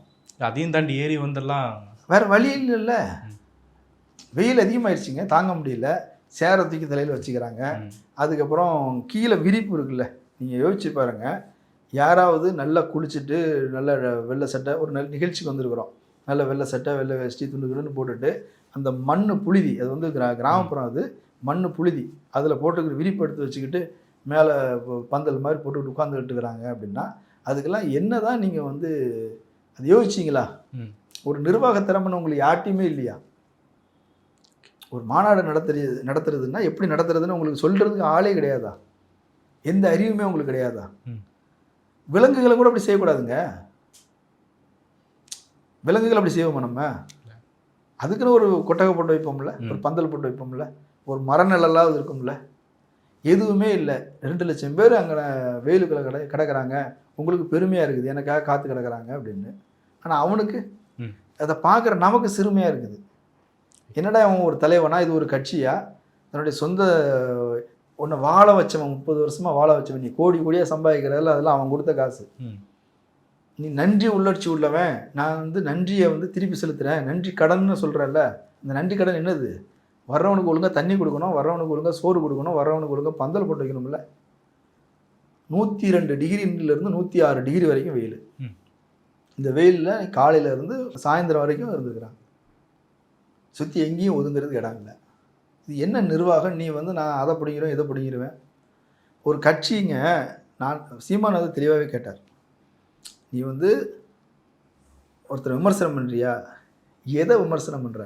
A: அதையும் தாண்டி ஏறி வந்துடலாம்,
B: வேறு வழி இல்லைல்ல. வெயில் அதிகமாகிடுச்சிங்க, தாங்க முடியல. சேரை தூக்கி தலையில் வச்சுக்கிறாங்க. அதுக்கப்புறம் கீழே விரிப்பு இருக்குல்ல, நீங்கள் யோசிச்சு பாருங்கள், யாராவது நல்லா குளிச்சுட்டு நல்ல வெள்ளை சட்டை ஒரு நல்ல நிகழ்ச்சிக்கு வந்திருக்கிறோம், நல்ல வெள்ளை சட்டை வெள்ளை வேஷ்டி துண்டுன்னு போட்டுட்டு அந்த மண் புழுதி, அது வந்து கிராமப்புறம், அது மண் புழுதி, அதில் போட்டுக்கிட்டு விரிப்பு எடுத்து வச்சுக்கிட்டு மேலே பந்தல் மாதிரி போட்டுக்கிட்டு உட்காந்துக்கிட்டு இருக்கிறாங்க அப்படின்னா அதுக்கெல்லாம் என்ன தான் நீங்கள் வந்து அது யோசிச்சிங்களா? ஒரு நிர்வாக திறமைன்னு உங்களுக்கு யார்ட்டையுமே இல்லையா? ஒரு மாநாடு நடத்துறதுன்னா எப்படி நடத்துறதுன்னு உங்களுக்கு சொல்கிறதுக்கு ஆளே கிடையாதா? எந்த அறிவுமே உங்களுக்கு கிடையாதா? விலங்குகளை கூட அப்படி செய்யக்கூடாதுங்க. விலங்குகள் அப்படி செய்வோமா நம்ம? அதுக்குன்னு ஒரு கொட்டகை போட்டு வைப்போம்ல, ஒரு பந்தல் போட்டு வைப்போம்ல, ஒரு மரநிழலாவது இருக்கும்ல. எதுவுமே இல்லை. 2 லட்சம் பேர் அங்கே வெயிலுக்குள்ள கிடக்கிறாங்க, உங்களுக்கு பெருமையாக இருக்குது எனக்காக காத்து கிடக்கிறாங்க அப்படின்னு. ஆனால் அவனுக்கு அதை பார்க்குற நமக்கு சிறுமையாக இருக்குது. என்னடா அவன் ஒரு தலைவனா, இது ஒரு கட்சியா, தன்னுடைய சொந்த உன்னை வாழ வச்சவன், 30 வருஷமாக வாழ வச்சவன், நீ கோடி கோடியாக சம்பாதிக்கிறதில்ல, அதெல்லாம் அவன் கொடுத்த காசு. நீ நன்றி உள்ளட்சி உள்ளவன், நான் வந்து நன்றியை வந்து திருப்பி செலுத்துகிறேன், நன்றி கடன்னு சொல்கிறேன்ல, இந்த நன்றி கடன் என்னது? வர்றவனுக்கு ஒழுங்காக தண்ணி கொடுக்கணும், வர்றவனுக்கு ஒழுங்காக சோறு கொடுக்கணும், வர்றவனுக்கு ஒழுங்காக பந்தல் போட்டு வைக்கணும்ல. 102 டிகிரிலேருந்து 106 டிகிரி வரைக்கும் வெயில். இந்த வெயிலில் காலையிலேருந்து சாயந்தரம் வரைக்கும் இருந்துக்கிறாங்க. சுற்றி எங்கேயும் ஒதுங்கிறதுக்கு இடம் இல்லை. இது என்ன நிர்வாகம்? நீ வந்து நான் அதை பிடிக்கிறேன் இதை பிடிங்கிருவேன். ஒரு கட்சிங்க, நான் சீமான் அதை தெளிவாகவே கேட்டார், நீ வந்து ஒருத்தர் விமர்சனம் பண்ணுறியா, எதை விமர்சனம் பண்ணுற?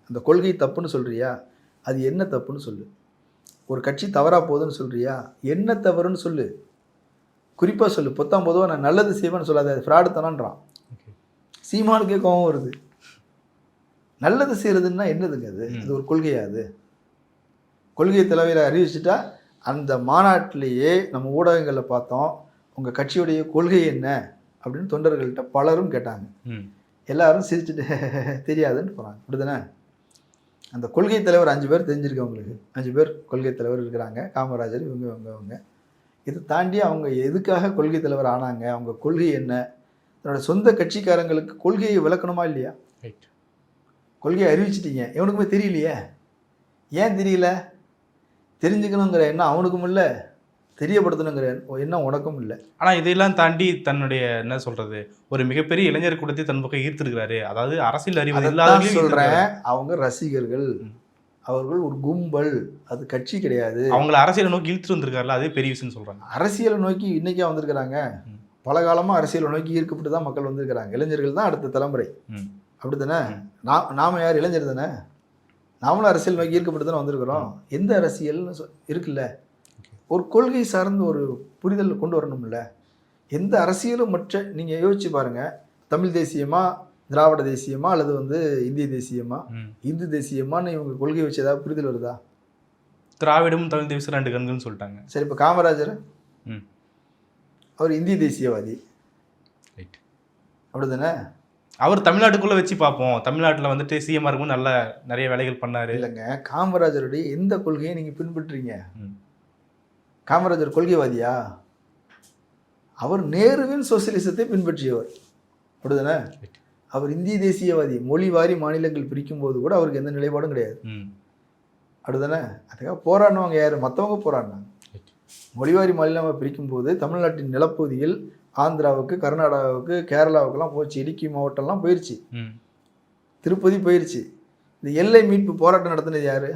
B: அந்த கொள்கை தப்புன்னு சொல்கிறியா, அது என்ன தப்புன்னு சொல்லு. ஒரு கட்சி தவறாக போகுதுன்னு சொல்கிறியா, என்ன தவறுன்னு சொல்லு, குறிப்பாக சொல்லு. பொதுவாக நான் நல்லது செய்வேன்னு சொல்லாது, அது ஃப்ராடுத்தனன்றான். சீமானுக்கே கோபம் வருது. நல்லது செய்கிறதுன்னா என்னதுங்க அது? அது ஒரு கொள்கையா? அது கொள்கை தலைவரை அறிவிச்சுட்டா அந்த மாநாட்டிலேயே நம்ம ஊடகங்களில் பார்த்தோம், உங்கள் கட்சியுடைய கொள்கை என்ன அப்படின்னு தொண்டர்கள்ட்ட பலரும் கேட்டாங்க. எல்லாரும் சிரிச்சுட்டு தெரியாதுன்னு போகிறாங்க. அப்படிதானே? அந்த கொள்கை தலைவர் 5 பேர் தெரிஞ்சிருக்கு அவங்களுக்கு. 5 பேர் கொள்கை தலைவர் இருக்கிறாங்க, காமராஜர், இவங்க. இதை தாண்டி அவங்க எதுக்காக கொள்கை தலைவர் ஆனாங்க, அவங்க கொள்கை என்ன, தன்னோட சொந்த கட்சிக்காரங்களுக்கு கொள்கையை விளக்கணுமா இல்லையா? கொள்கையை அறிவிச்சிட்டீங்க, எவனுக்குமே தெரியலையே. ஏன் தெரியல? தெரிஞ்சுக்கணுங்கிற எண்ணம் அவனுக்கும் இல்லை, தெரியப்படுத்தணுங்கிற எண்ணம் உனக்கும் இல்லை.
A: ஆனால் இதையெல்லாம் தாண்டி தன்னுடைய என்ன சொல்கிறது, ஒரு மிகப்பெரிய இளைஞர் கூட்டத்தை தன் பக்கம் ஈர்த்திருக்கிறாரு. அதாவது அரசியல் அறிவு இல்லாத
B: சொல்கிறேன், அவங்க ரசிகர்கள், அவர்கள் ஒரு கும்பல், அது கட்சி கிடையாது.
A: அவங்கள அரசியலை நோக்கி இழுத்துட்டு வந்திருக்காருல, அதே பெரிய விஷயம் சொல்கிறாங்க.
B: அரசியலை நோக்கி இன்றைக்கா வந்திருக்கிறாங்க, பல காலமாக அரசியலை நோக்கி ஈர்க்கப்பட்டு தான் மக்கள் வந்திருக்கிறாங்க. இளைஞர்கள் தான் அடுத்த தலைமுறை. அப்படி தானே? நாம் யார்? இளைஞர் தானே? நாமளும் அரசியல் நோக்கி ஈர்க்கப்பட்டு தானே வந்திருக்கிறோம். எந்த அரசியல்னு இருக்குல்ல, ஒரு கொள்கை சார்ந்து ஒரு புரிதல் கொண்டு வரணும்ல. எந்த அரசியலும் மற்ற நீங்கள் யோசிச்சு பாருங்கள், தமிழ் தேசியமா, திராவிட தேசியமா, அல்லது வந்து இந்திய தேசியமா, இந்து தேசியமான்னு இவங்க கொள்கை வச்சு ஏதாவது புரிதல் வருதா?
A: திராவிடமும் தமிழ் தேசியம் 2 கண்கள்னு சொல்லிட்டாங்க.
B: சரி, இப்போ காமராஜர் அவர் இந்திய தேசியவாதி, அப்படி தானே? அவர்
A: தமிழ்நாட்டுக்குள்ளே வச்சு பார்ப்போம், தமிழ்நாட்டில் வந்துட்டு சிஎம்ஆர் இருக்கும் நல்ல நிறைய வேலைகள் பண்ணார்.
B: இல்லைங்க, காமராஜருடைய எந்த கொள்கையை நீங்கள் பின்பற்றுறீங்க? காமராஜர் கொள்கைவாதியா? அவர் நேருவின் சோசியலிசத்தை பின்பற்றியவர், அப்படிதானே? அவர் இந்திய தேசியவாதி. மொழி வாரி மாநிலங்கள் பிரிக்கும் போது கூட அவருக்கு எந்த நிலைப்பாடும் கிடையாது, அப்படிதானே? அதுக்காக போராடினவங்க யார்? மற்றவங்க போராடினாங்க. மொழிவாரி மாநிலமாக பிரிக்கும் போது தமிழ்நாட்டின் நிலப்பகுதியில் ஆந்திராவுக்கு, கர்நாடகாவுக்கு, கேரளாவுக்கெல்லாம் போச்சு, இடுக்கி மாவட்டம்லாம் போயிடுச்சு, திருப்பதி போயிடுச்சு. இந்த எல்லை மீட்பு போராட்டம் நடத்தினது யார்?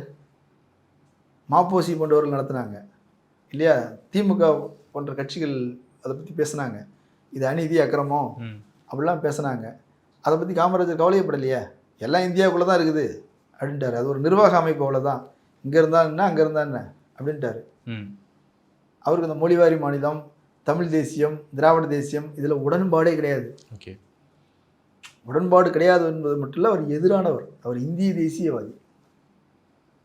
B: மாப்போசி போன்றவர்கள் நடத்தினாங்க இல்லையா? திமுக போன்ற கட்சிகள் அதை பற்றி பேசுனாங்க, இது அநீதி அக்கிரமம் அப்படிலாம் பேசுனாங்க. அதை பற்றி காமராஜர் கவலையப்படலையே, எல்லாம் இந்தியாவுக்குள்ளே தான் இருக்குது அப்படின்ட்டார். அது ஒரு நிர்வாக அமைப்பு, அவ்வளோதான். இங்கே இருந்தா என்ன, அங்கே இருந்தா என்ன அப்படின்ட்டாரு. அவருக்கு இந்த மொழிவாரி மாநிலம், தமிழ் தேசியம், திராவிட தேசியம் இதில் உடன்பாடே கிடையாது. உடன்பாடு கிடையாது என்பது மட்டும் இல்லை, அவர் எதிரானவர். அவர் இந்திய தேசியவாதி.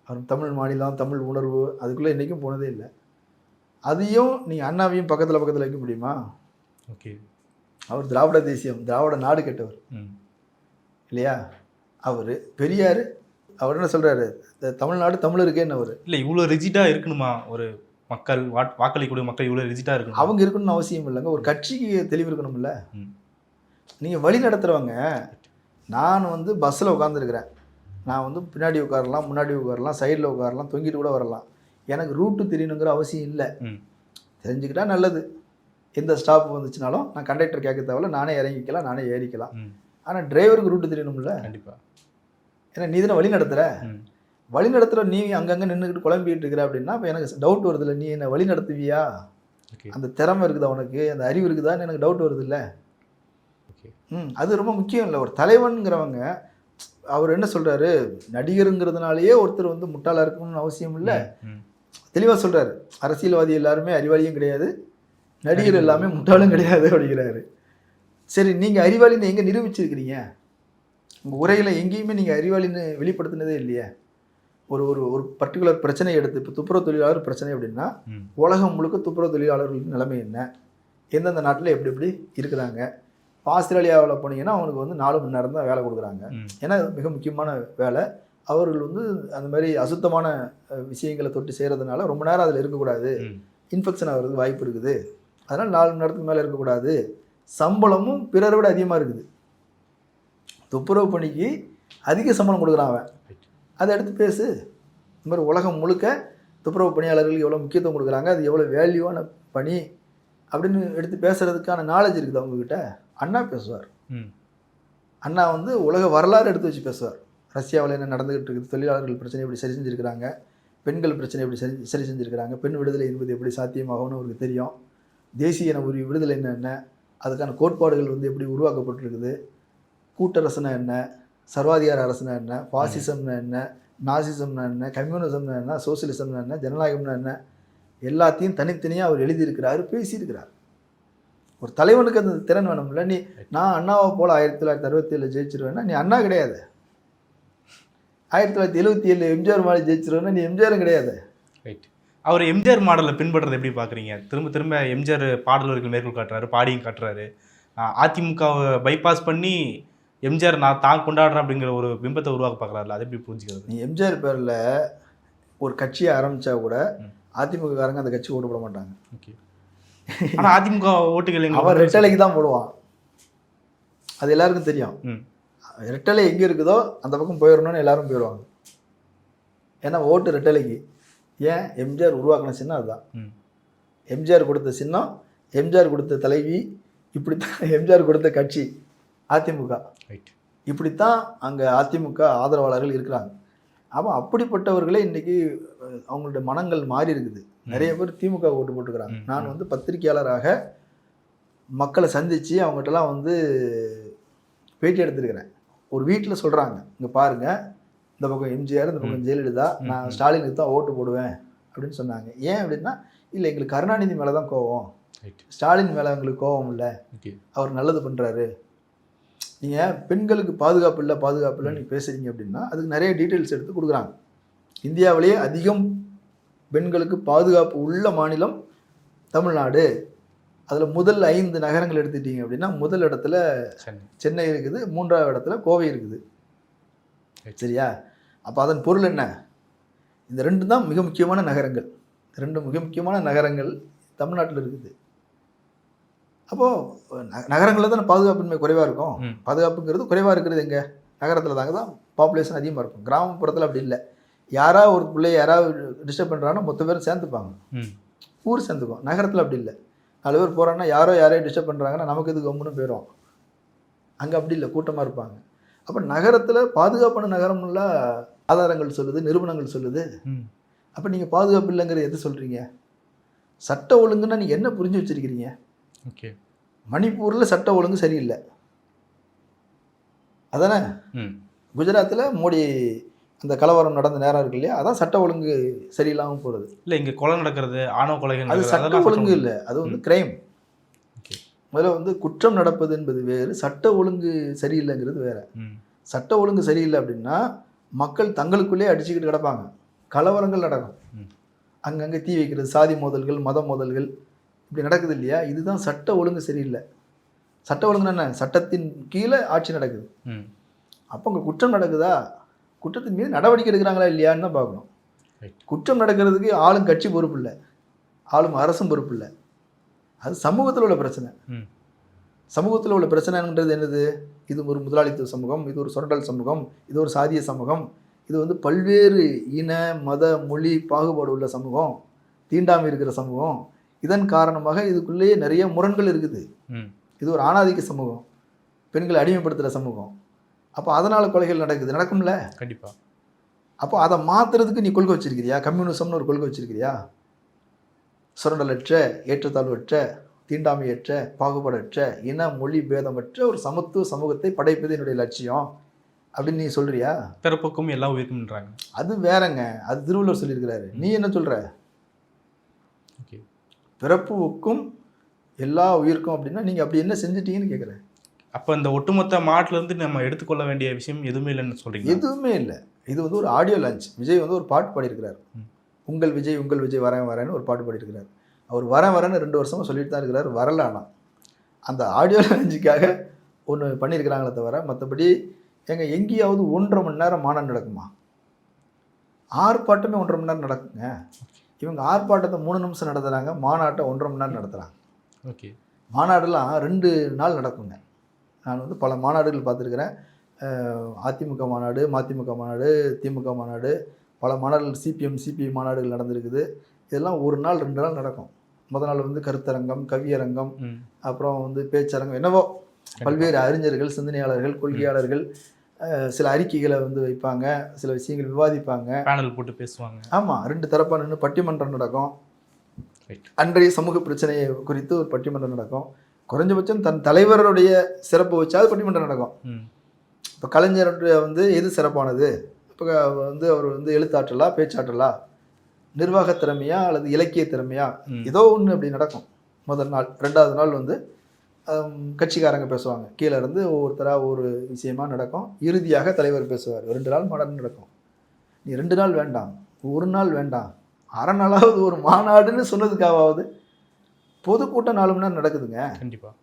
B: அவர் தமிழ் மாநிலம், தமிழ் உணர்வு அதுக்குள்ளே என்றைக்கும் போனதே இல்லை. அதையும் நீங்கள் அண்ணாவையும் பக்கத்தில் வைக்க முடியுமா? அவர் திராவிட தேசியம், திராவிட நாடு கெட்டவர் இல்லையா? அவர் பெரியார், அவர் என்ன சொல்கிறாரு, தமிழ்நாடு தமிழருக்கேன்னு. அவர்
A: இல்லை, இவ்வளோ ரிஜிட்டாக இருக்கணுமா ஒரு மக்கள் வாக்களிக்கூடிய மக்கள் இவ்வளோ ரிஜிட்டாக இருக்கணும்?
B: அவங்க இருக்கணும்னு அவசியம் இல்லைங்க. ஒரு கட்சிக்கு தெளிவு இருக்கணும்ல. நீங்கள் வழி நடத்துகிறவங்க, நான் வந்து பஸ்ஸில் உட்காந்துருக்கிறேன், நான் வந்து பின்னாடி உட்காரலாம், முன்னாடி உட்காரலாம், சைடில் உட்காரலாம், தொங்கிட்டு கூட வரலாம். எனக்கு ரூட்டு தெரியணுங்கிற அவசியம் இல்லை. தெரிஞ்சுக்கிட்டா நல்லது. எந்த ஸ்டாப் வந்துச்சுனாலும் நான் கண்டக்டர் கேட்க தேவையில்ல, நானே இறங்கிக்கலாம், நானே ஏறிக்கலாம். ஆனால் டிரைவருக்கு ரூட்டு தெரியணும்ல.
A: கண்டிப்பாக.
B: ஏன்னா நீ தானே வழி நடத்துகிற. வழி நடத்துகிற நீ அங்கங்கே நின்றுக்கிட்டு குழம்பிட்டு இருக்கிற அப்படின்னா இப்போ எனக்கு டவுட் வருதில்ல, நீ என்ன வழி நடத்துவியா? அந்த திறமை இருக்குதா உனக்கு, அந்த அறிவு இருக்குதான்னு எனக்கு டவுட் வருது இல்லை. அது ரொம்ப முக்கியம் இல்லை. ஒரு தலைவனுங்கிறவங்க அவர் என்ன சொல்கிறாரு, நடிகருங்கிறதுனாலேயே ஒருத்தர் வந்து முட்டாளாக இருக்கணும்னு அவசியம் இல்லை. தெளிவாக சொல்கிறாரு, அரசியல்வாதி எல்லாருமே அறிவாளியும் கிடையாது, நடிகர் எல்லாமே முட்டாளும் கிடையாது அப்படிங்கிறாரு. சரி, நீங்கள் அறிவாளின்னு எங்கே நிரூபிச்சிருக்கிறீங்க? உங்கள் உரையில் எங்கேயுமே நீங்கள் அறிவாளின்னு வெளிப்படுத்தினதே இல்லையே. ஒரு ஒரு ஒரு பர்டிகுலர் பிரச்சனையை எடுத்து, இப்போ துப்புரவு தொழிலாளர் பிரச்சனை அப்படின்னா உலகம் முழுக்க துப்புரவு தொழிலாளர்கள் நிலைமை என்ன, எந்தெந்த நாட்டில் எப்படி எப்படி இருக்கிறாங்க. இப்போ ஆஸ்திரேலியாவில் போனீங்கன்னா அவனுக்கு வந்து 4 மணி நேரம் தான் வேலை கொடுக்குறாங்க. ஏன்னா மிக முக்கியமான வேலை. அவர்கள் வந்து அந்த மாதிரி அசுத்தமான விஷயங்களை தொட்டு செய்கிறதுனால ரொம்ப நேரம் அதில் இருக்கக்கூடாது, இன்ஃபெக்ஷன் ஆகிறதுக்கு வாய்ப்பு இருக்குது. அதனால் 4 மணி நேரத்துக்கு மேலே இருக்கக்கூடாது. சம்பளமும் பிறரை விட அதிகமாக இருக்குது. துப்புரவு பணிக்கு அதிக சம்பளம் கொடுக்குறான் அவன். அதை எடுத்து பேசு. இந்த மாதிரி உலகம் முழுக்க துப்புரவு பணியாளர்களுக்கு எவ்வளோ முக்கியத்துவம் கொடுக்குறாங்க, அது எவ்வளோ வேல்யூவான பணி அப்படின்னு எடுத்து பேசுகிறதுக்கான நாலேஜ் இருக்குது அவங்கக்கிட்ட. அண்ணா பேசுவார். அண்ணா வந்து உலக வரலாறு எடுத்து வச்சு பேசுவார். ரஷ்யாவில் என்ன நடந்துகிட்டு இருக்குது, தொழிலாளர்கள் பிரச்சனை எப்படி சரி செஞ்சுருக்கிறாங்க, பெண்கள் பிரச்சனை எப்படி சரி செஞ்சுருக்கிறாங்க, பெண் விடுதலை என்பது எப்படி சாத்தியமாகும்னு அவருக்கு தெரியும். தேசிய இன உரிமை விடுதலை என்ன, அதுக்கான கோட்பாடுகள் வந்து எப்படி உருவாக்கப்பட்டிருக்குது, கூட்டரசுனா என்ன, சர்வாதிகார அரசுனா என்ன, பாசிசம்னா என்ன, நாசிசம்னா என்ன, கம்யூனிசம்னா என்ன, சோசியலிசம்னா என்ன, ஜனநாயகம்னா என்ன, எல்லாத்தையும் தனித்தனியாக அவர் எழுதியிருக்கிறாரு, பேசியிருக்கிறார். ஒரு தலைவனுக்கு அந்த திறன் வேணும்ல. நீ நான் அண்ணாவை போல் 1967 ஜெயிச்சிருவேன்னா நீ அண்ணா கிடையாது. 1977 எம்ஜிஆர் மாதிரி ஜெயிச்சிருவேன்னா நீ எம்ஜிஆரும் கிடையாது.
A: ரைட். அவர் எம்ஜிஆர் மாடலில் பின்பற்றுறது எப்படி பார்க்குறீங்க? திரும்ப திரும்ப எம்ஜிஆர் பாடல்கள் மேற்கோள் காட்டுறாரு, பாடியும் காட்டுறாரு. அதிமுகவை பைபாஸ் பண்ணி எம்ஜிஆர் நான் தான் கொண்டாடுறேன் அப்படிங்கிற ஒரு பிம்பத்தை உருவாக்க பார்க்குறாருல, அது எப்படி புரிஞ்சுக்கிறது?
B: நீ எம்ஜிஆர் பேரில் ஒரு கட்சியை ஆரம்பித்தா கூட அதிமுககாரங்க அந்த கட்சி ஓட்டு போட மாட்டாங்க.
A: ஓகே. ஆனால் அதிமுக ஓட்டுகள்
B: அவன் ரெட்டலைக்கு தான் போடுவான். அது எல்லாருக்கும் தெரியும். ரெட்டலை எங்கே இருக்குதோ அந்த பக்கம் போயிடணும்னு எல்லாரும் போயிடுவாங்க. ஏன்னா ஓட்டு ரெட்டலைக்கு. ஏன்? எம்ஜிஆர் உருவாக்கின சின்னம் அதுதான். எம்ஜிஆர் கொடுத்த சின்னம், எம்ஜிஆர் கொடுத்த தலைவி, இப்படித்தான் எம்ஜிஆர் கொடுத்த கட்சி அதிமுக.
A: ரைட்.
B: இப்படித்தான் அங்கே அதிமுக ஆதரவாளர்கள் இருக்கிறாங்க. அப்போ அப்படிப்பட்டவர்களே இன்றைக்கி அவங்களுடைய மனங்கள் மாறி இருக்குது. நிறைய பேர் திமுக ஓட்டு போட்டுக்கிறாங்க. நான் வந்து பத்திரிகையாளராக மக்களை சந்தித்து அவங்ககிட்டலாம் வந்து பேட்டி எடுத்துருக்கிறேன். ஒரு வீட்டில் சொல்கிறாங்க, இங்கே பாருங்கள், இந்த பக்கம் எம்ஜிஆர், இந்த பக்கம் ஜெயலலிதா, நான் ஸ்டாலினுக்கு தான் ஓட்டு போடுவேன் அப்படின்னு சொன்னாங்க. ஏன் அப்படின்னா, இல்லை எங்களுக்கு கருணாநிதி மேலே தான் கோவம், ஸ்டாலின் மேலே எங்களுக்கு கோவம் இல்லை, அவர் நல்லது பண்ணுறாரு. நீங்கள் பெண்களுக்கு பாதுகாப்பு இல்லை நீங்கள் பேசுகிறீங்க அப்படின்னா அதுக்கு நிறைய டீட்டெயில்ஸ் எடுத்து கொடுக்குறாங்க. இந்தியாவிலேயே அதிகம் பெண்களுக்கு பாதுகாப்பு உள்ள மாநிலம் தமிழ்நாடு. அதில் முதல் 5 நகரங்கள் எடுத்துட்டீங்க அப்படின்னா முதல் இடத்துல சென்னை இருக்குது, 3ஆவது இடத்துல கோவை இருக்குது. சரியா? அப்போ அதன் பொருள் என்ன? இந்த 2 தான் மிக முக்கியமான நகரங்கள். 2 மிக முக்கியமான நகரங்கள் தமிழ்நாட்டில் இருக்குது. அப்போது நகரங்களில் தான் பாதுகாப்பின்மை குறைவாக இருக்கும். பாதுகாப்புங்கிறது குறைவாக இருக்கிறது எங்கே? நகரத்தில் தாங்க தான் பாப்புலேஷன் அதிகமாக இருக்கும். கிராமப்புறத்தில் அப்படி இல்லை. யாராவது ஒரு பிள்ளைய யாராவது டிஸ்டர்ப் பண்ணுறாங்கன்னா மொத்த பேரும் சேர்ந்துப்பாங்க, ஊர் சேர்ந்துக்கும். நகரத்தில் அப்படி இல்லை. 4 பேர் போகிறாங்கன்னா யாரையும் டிஸ்டர்ப் பண்ணுறாங்கன்னா நமக்கு இது கம்முன்னு போயிடும். அங்கே அப்படி இல்லை, கூட்டமாக இருப்பாங்க. அப்போ நகரத்தில் பாதுகாப்பான நகரம்ல ஆதாரங்கள் சொல்லுது, நிறுவனங்கள் சொல்லுது. அப்போ நீங்கள் பாதுகாப்பு இல்லைங்கிறது எது சொல்கிறீங்க? சட்ட ஒழுங்குன்னா நீங்கள் என்ன புரிஞ்சு வச்சுருக்கிறீங்க?
A: ஓகே.
B: மணிப்பூரில் சட்ட ஒழுங்கு சரியில்லை, அதானே? குஜராத்தில் மோடி அந்த கலவரம் நடந்த நேரம் இருக்கு இல்லையா, அதான் சட்ட ஒழுங்கு சரியில்லாமல் போகிறது. இல்லை, இங்கே கொலை நடக்கிறது, ஆணவ கொலைகள், அது சட்ட ஒழுங்கு இல்லை, அது வந்து கிரைம். முதல்ல வந்து குற்றம் நடப்பது என்பது வேறு, சட்ட ஒழுங்கு சரியில்லைங்கிறது வேறு. சட்ட ஒழுங்கு சரியில்லை அப்படின்னா மக்கள் தங்களுக்குள்ளே அடிச்சுக்கிட்டு கிடப்பாங்க, கலவரங்கள் நடக்கும், அங்கங்கே தீ வைக்கிறது, சாதி மோதல்கள், மத மோதல்கள் இப்படி நடக்குது இல்லையா. இதுதான் சட்ட ஒழுங்கு சரியில்லை. சட்ட ஒழுங்கு என்ன? சட்டத்தின் கீழே ஆட்சி நடக்குது. அப்போ அங்கே குற்றம் நடக்குதா, குற்றத்தின் மீது நடவடிக்கை எடுக்கிறாங்களா இல்லையான்னு தான் பார்க்கணும். குற்றம் நடக்கிறதுக்கு ஆளும் கட்சி பொறுப்பு இல்லை, ஆளும் அரசும் பொறுப்பு இல்லை. அது சமூகத்தில் உள்ள பிரச்சனை. சமூகத்தில் உள்ள பிரச்சனைன்றது என்னது? இது ஒரு முதலாளித்துவ சமூகம், இது ஒரு சுரண்டல் சமூகம், இது ஒரு சாதிய சமூகம், இது வந்து பல்வேறு இன மத மொழி பாகுபாடு உள்ள சமூகம், தீண்டாமை இருக்கிற சமூகம். இதன் காரணமாக இதுக்குள்ளேயே நிறைய முரண்கள் இருக்குது. இது ஒரு ஆணாதிக்க சமூகம், பெண்களை அடிமைப்படுத்துகிற சமூகம். அப்போ அதனால் கொலைகள் நடக்குது, நடக்கும்ல
A: கண்டிப்பாக.
B: அப்போ அதை மாற்றுறதுக்கு நீ கொள்கை வச்சிருக்கிறியா? கம்யூனிசம்னு ஒரு கொள்கை வச்சிருக்கிறியா? சுரண்டலற்ற, ஏற்றத்தாழ்வற்ற, தீண்டாமையற்ற, பாகுபாடற்ற, இன மொழி பேதமற்ற ஒரு சமத்துவ சமூகத்தை படைப்பது என்னுடைய லட்சியம் அப்படின்னு நீ சொல்றியா?
A: பிறப்புக்கும் எல்லா உயிருக்கும்ன்றாங்க.
B: அது வேறங்க, அது திருவள்ளுவர் சொல்லியிருக்கிறாரு. நீ என்ன சொல்ற?
A: ஓகே,
B: பிறப்புக்கும் எல்லா உயிருக்கும் அப்படின்னா நீங்கள் அப்படி என்ன செஞ்சிட்டீங்கன்னு கேட்குறேன்.
A: அப்போ இந்த ஒட்டுமொத்த மாட்டிலேருந்து நம்ம எடுத்துக்கொள்ள வேண்டிய விஷயம் எதுவுமே இல்லைன்னு சொல்கிறீங்க?
B: எதுவுமே இல்லை. இது வந்து ஒரு ஆடியோ லான்ச். விஜய் வந்து ஒரு பாட்டு பாடியிருக்கிறார். உங்கள் விஜய் வரேன் வரேன்னு ஒரு பாட்டு பாடியிருக்கிறார். அவர் வரேன்னு 2 வருஷமாக சொல்லிட்டு தான் இருக்கிறார், வரல. ஆனால் அந்த ஆடியோ லான்ச்சுக்காக ஒன்று பண்ணியிருக்கிறாங்களே தவிர மற்றபடி எங்கேயாவது 1.5 மணி நேரம் மாநாடு நடக்குமா? ஆர்ப்பாட்டமே 1.5 மணி நேரம் நடக்குங்க. இவங்க ஆர்ப்பாட்டத்தை 3 நிமிஷம் நடத்துகிறாங்க, மாநாட்டை 1.5 மணி நேரம் நடத்துகிறாங்க.
A: ஓகே,
B: மாநாடுலாம் 2 நாள் நடக்குங்க. நான் வந்து பல மாநாடுகள் பார்த்துருக்குறேன். அதிமுக மாநாடு, மதிமுக மாநாடு, திமுக மாநாடு, பல மாநாடுகள், சிபிஐ மாநாடுகள் நடந்திருக்குது. இதெல்லாம் 1 நாள் 2 நாள் நடக்கும். முதல் நாள் வந்து கருத்தரங்கம், கவியரங்கம், அப்புறம் வந்து பேச்சரங்கம், என்னவோ பல்வேறு அறிஞர்கள், சிந்தனையாளர்கள், கொள்கையாளர்கள் சில அறிக்கைகளை வந்து வைப்பாங்க, சில விஷயங்கள் விவாதிப்பாங்க,
A: பேனல் போட்டு பேசுவாங்க.
B: ஆமாம், 2 தரப்பாக நின்று பட்டிமன்றம் நடக்கும். அன்றைய சமூக பிரச்சனையை குறித்து ஒரு பட்டிமன்றம் நடக்கும். குறைஞ்சபட்சம் தன் தலைவருடைய சிறப்பு வச்சாது பட்டிமன்றம் நடக்கும். இப்போ கலைஞருடைய வந்து எது சிறப்பானது? இப்போ வந்து அவர் வந்து எழுத்தாற்றலா, பேச்சாற்றலா, நிர்வாக திறமையா அல்லது இலக்கிய திறமையா, ஏதோ ஒன்று அப்படி நடக்கும். முதல் நாள். 2வது நாள் வந்து கட்சிக்காரங்க பேசுவாங்க. கீழே இருந்து ஒவ்வொருத்தராக ஒரு விஷயமா நடக்கும். இறுதியாக தலைவர் பேசுவார். 2 நாள் மாநாடு நடக்கும். நீ 2 நாள் வேண்டாம், 1 நாள் வேண்டாம், அரை நாளாவது ஒரு மாநாடுன்னு சொன்னதுக்காவது. பொதுக்கூட்டம் 4 மணி நேரம் நடக்குதுங்க.
A: கண்டிப்பாக.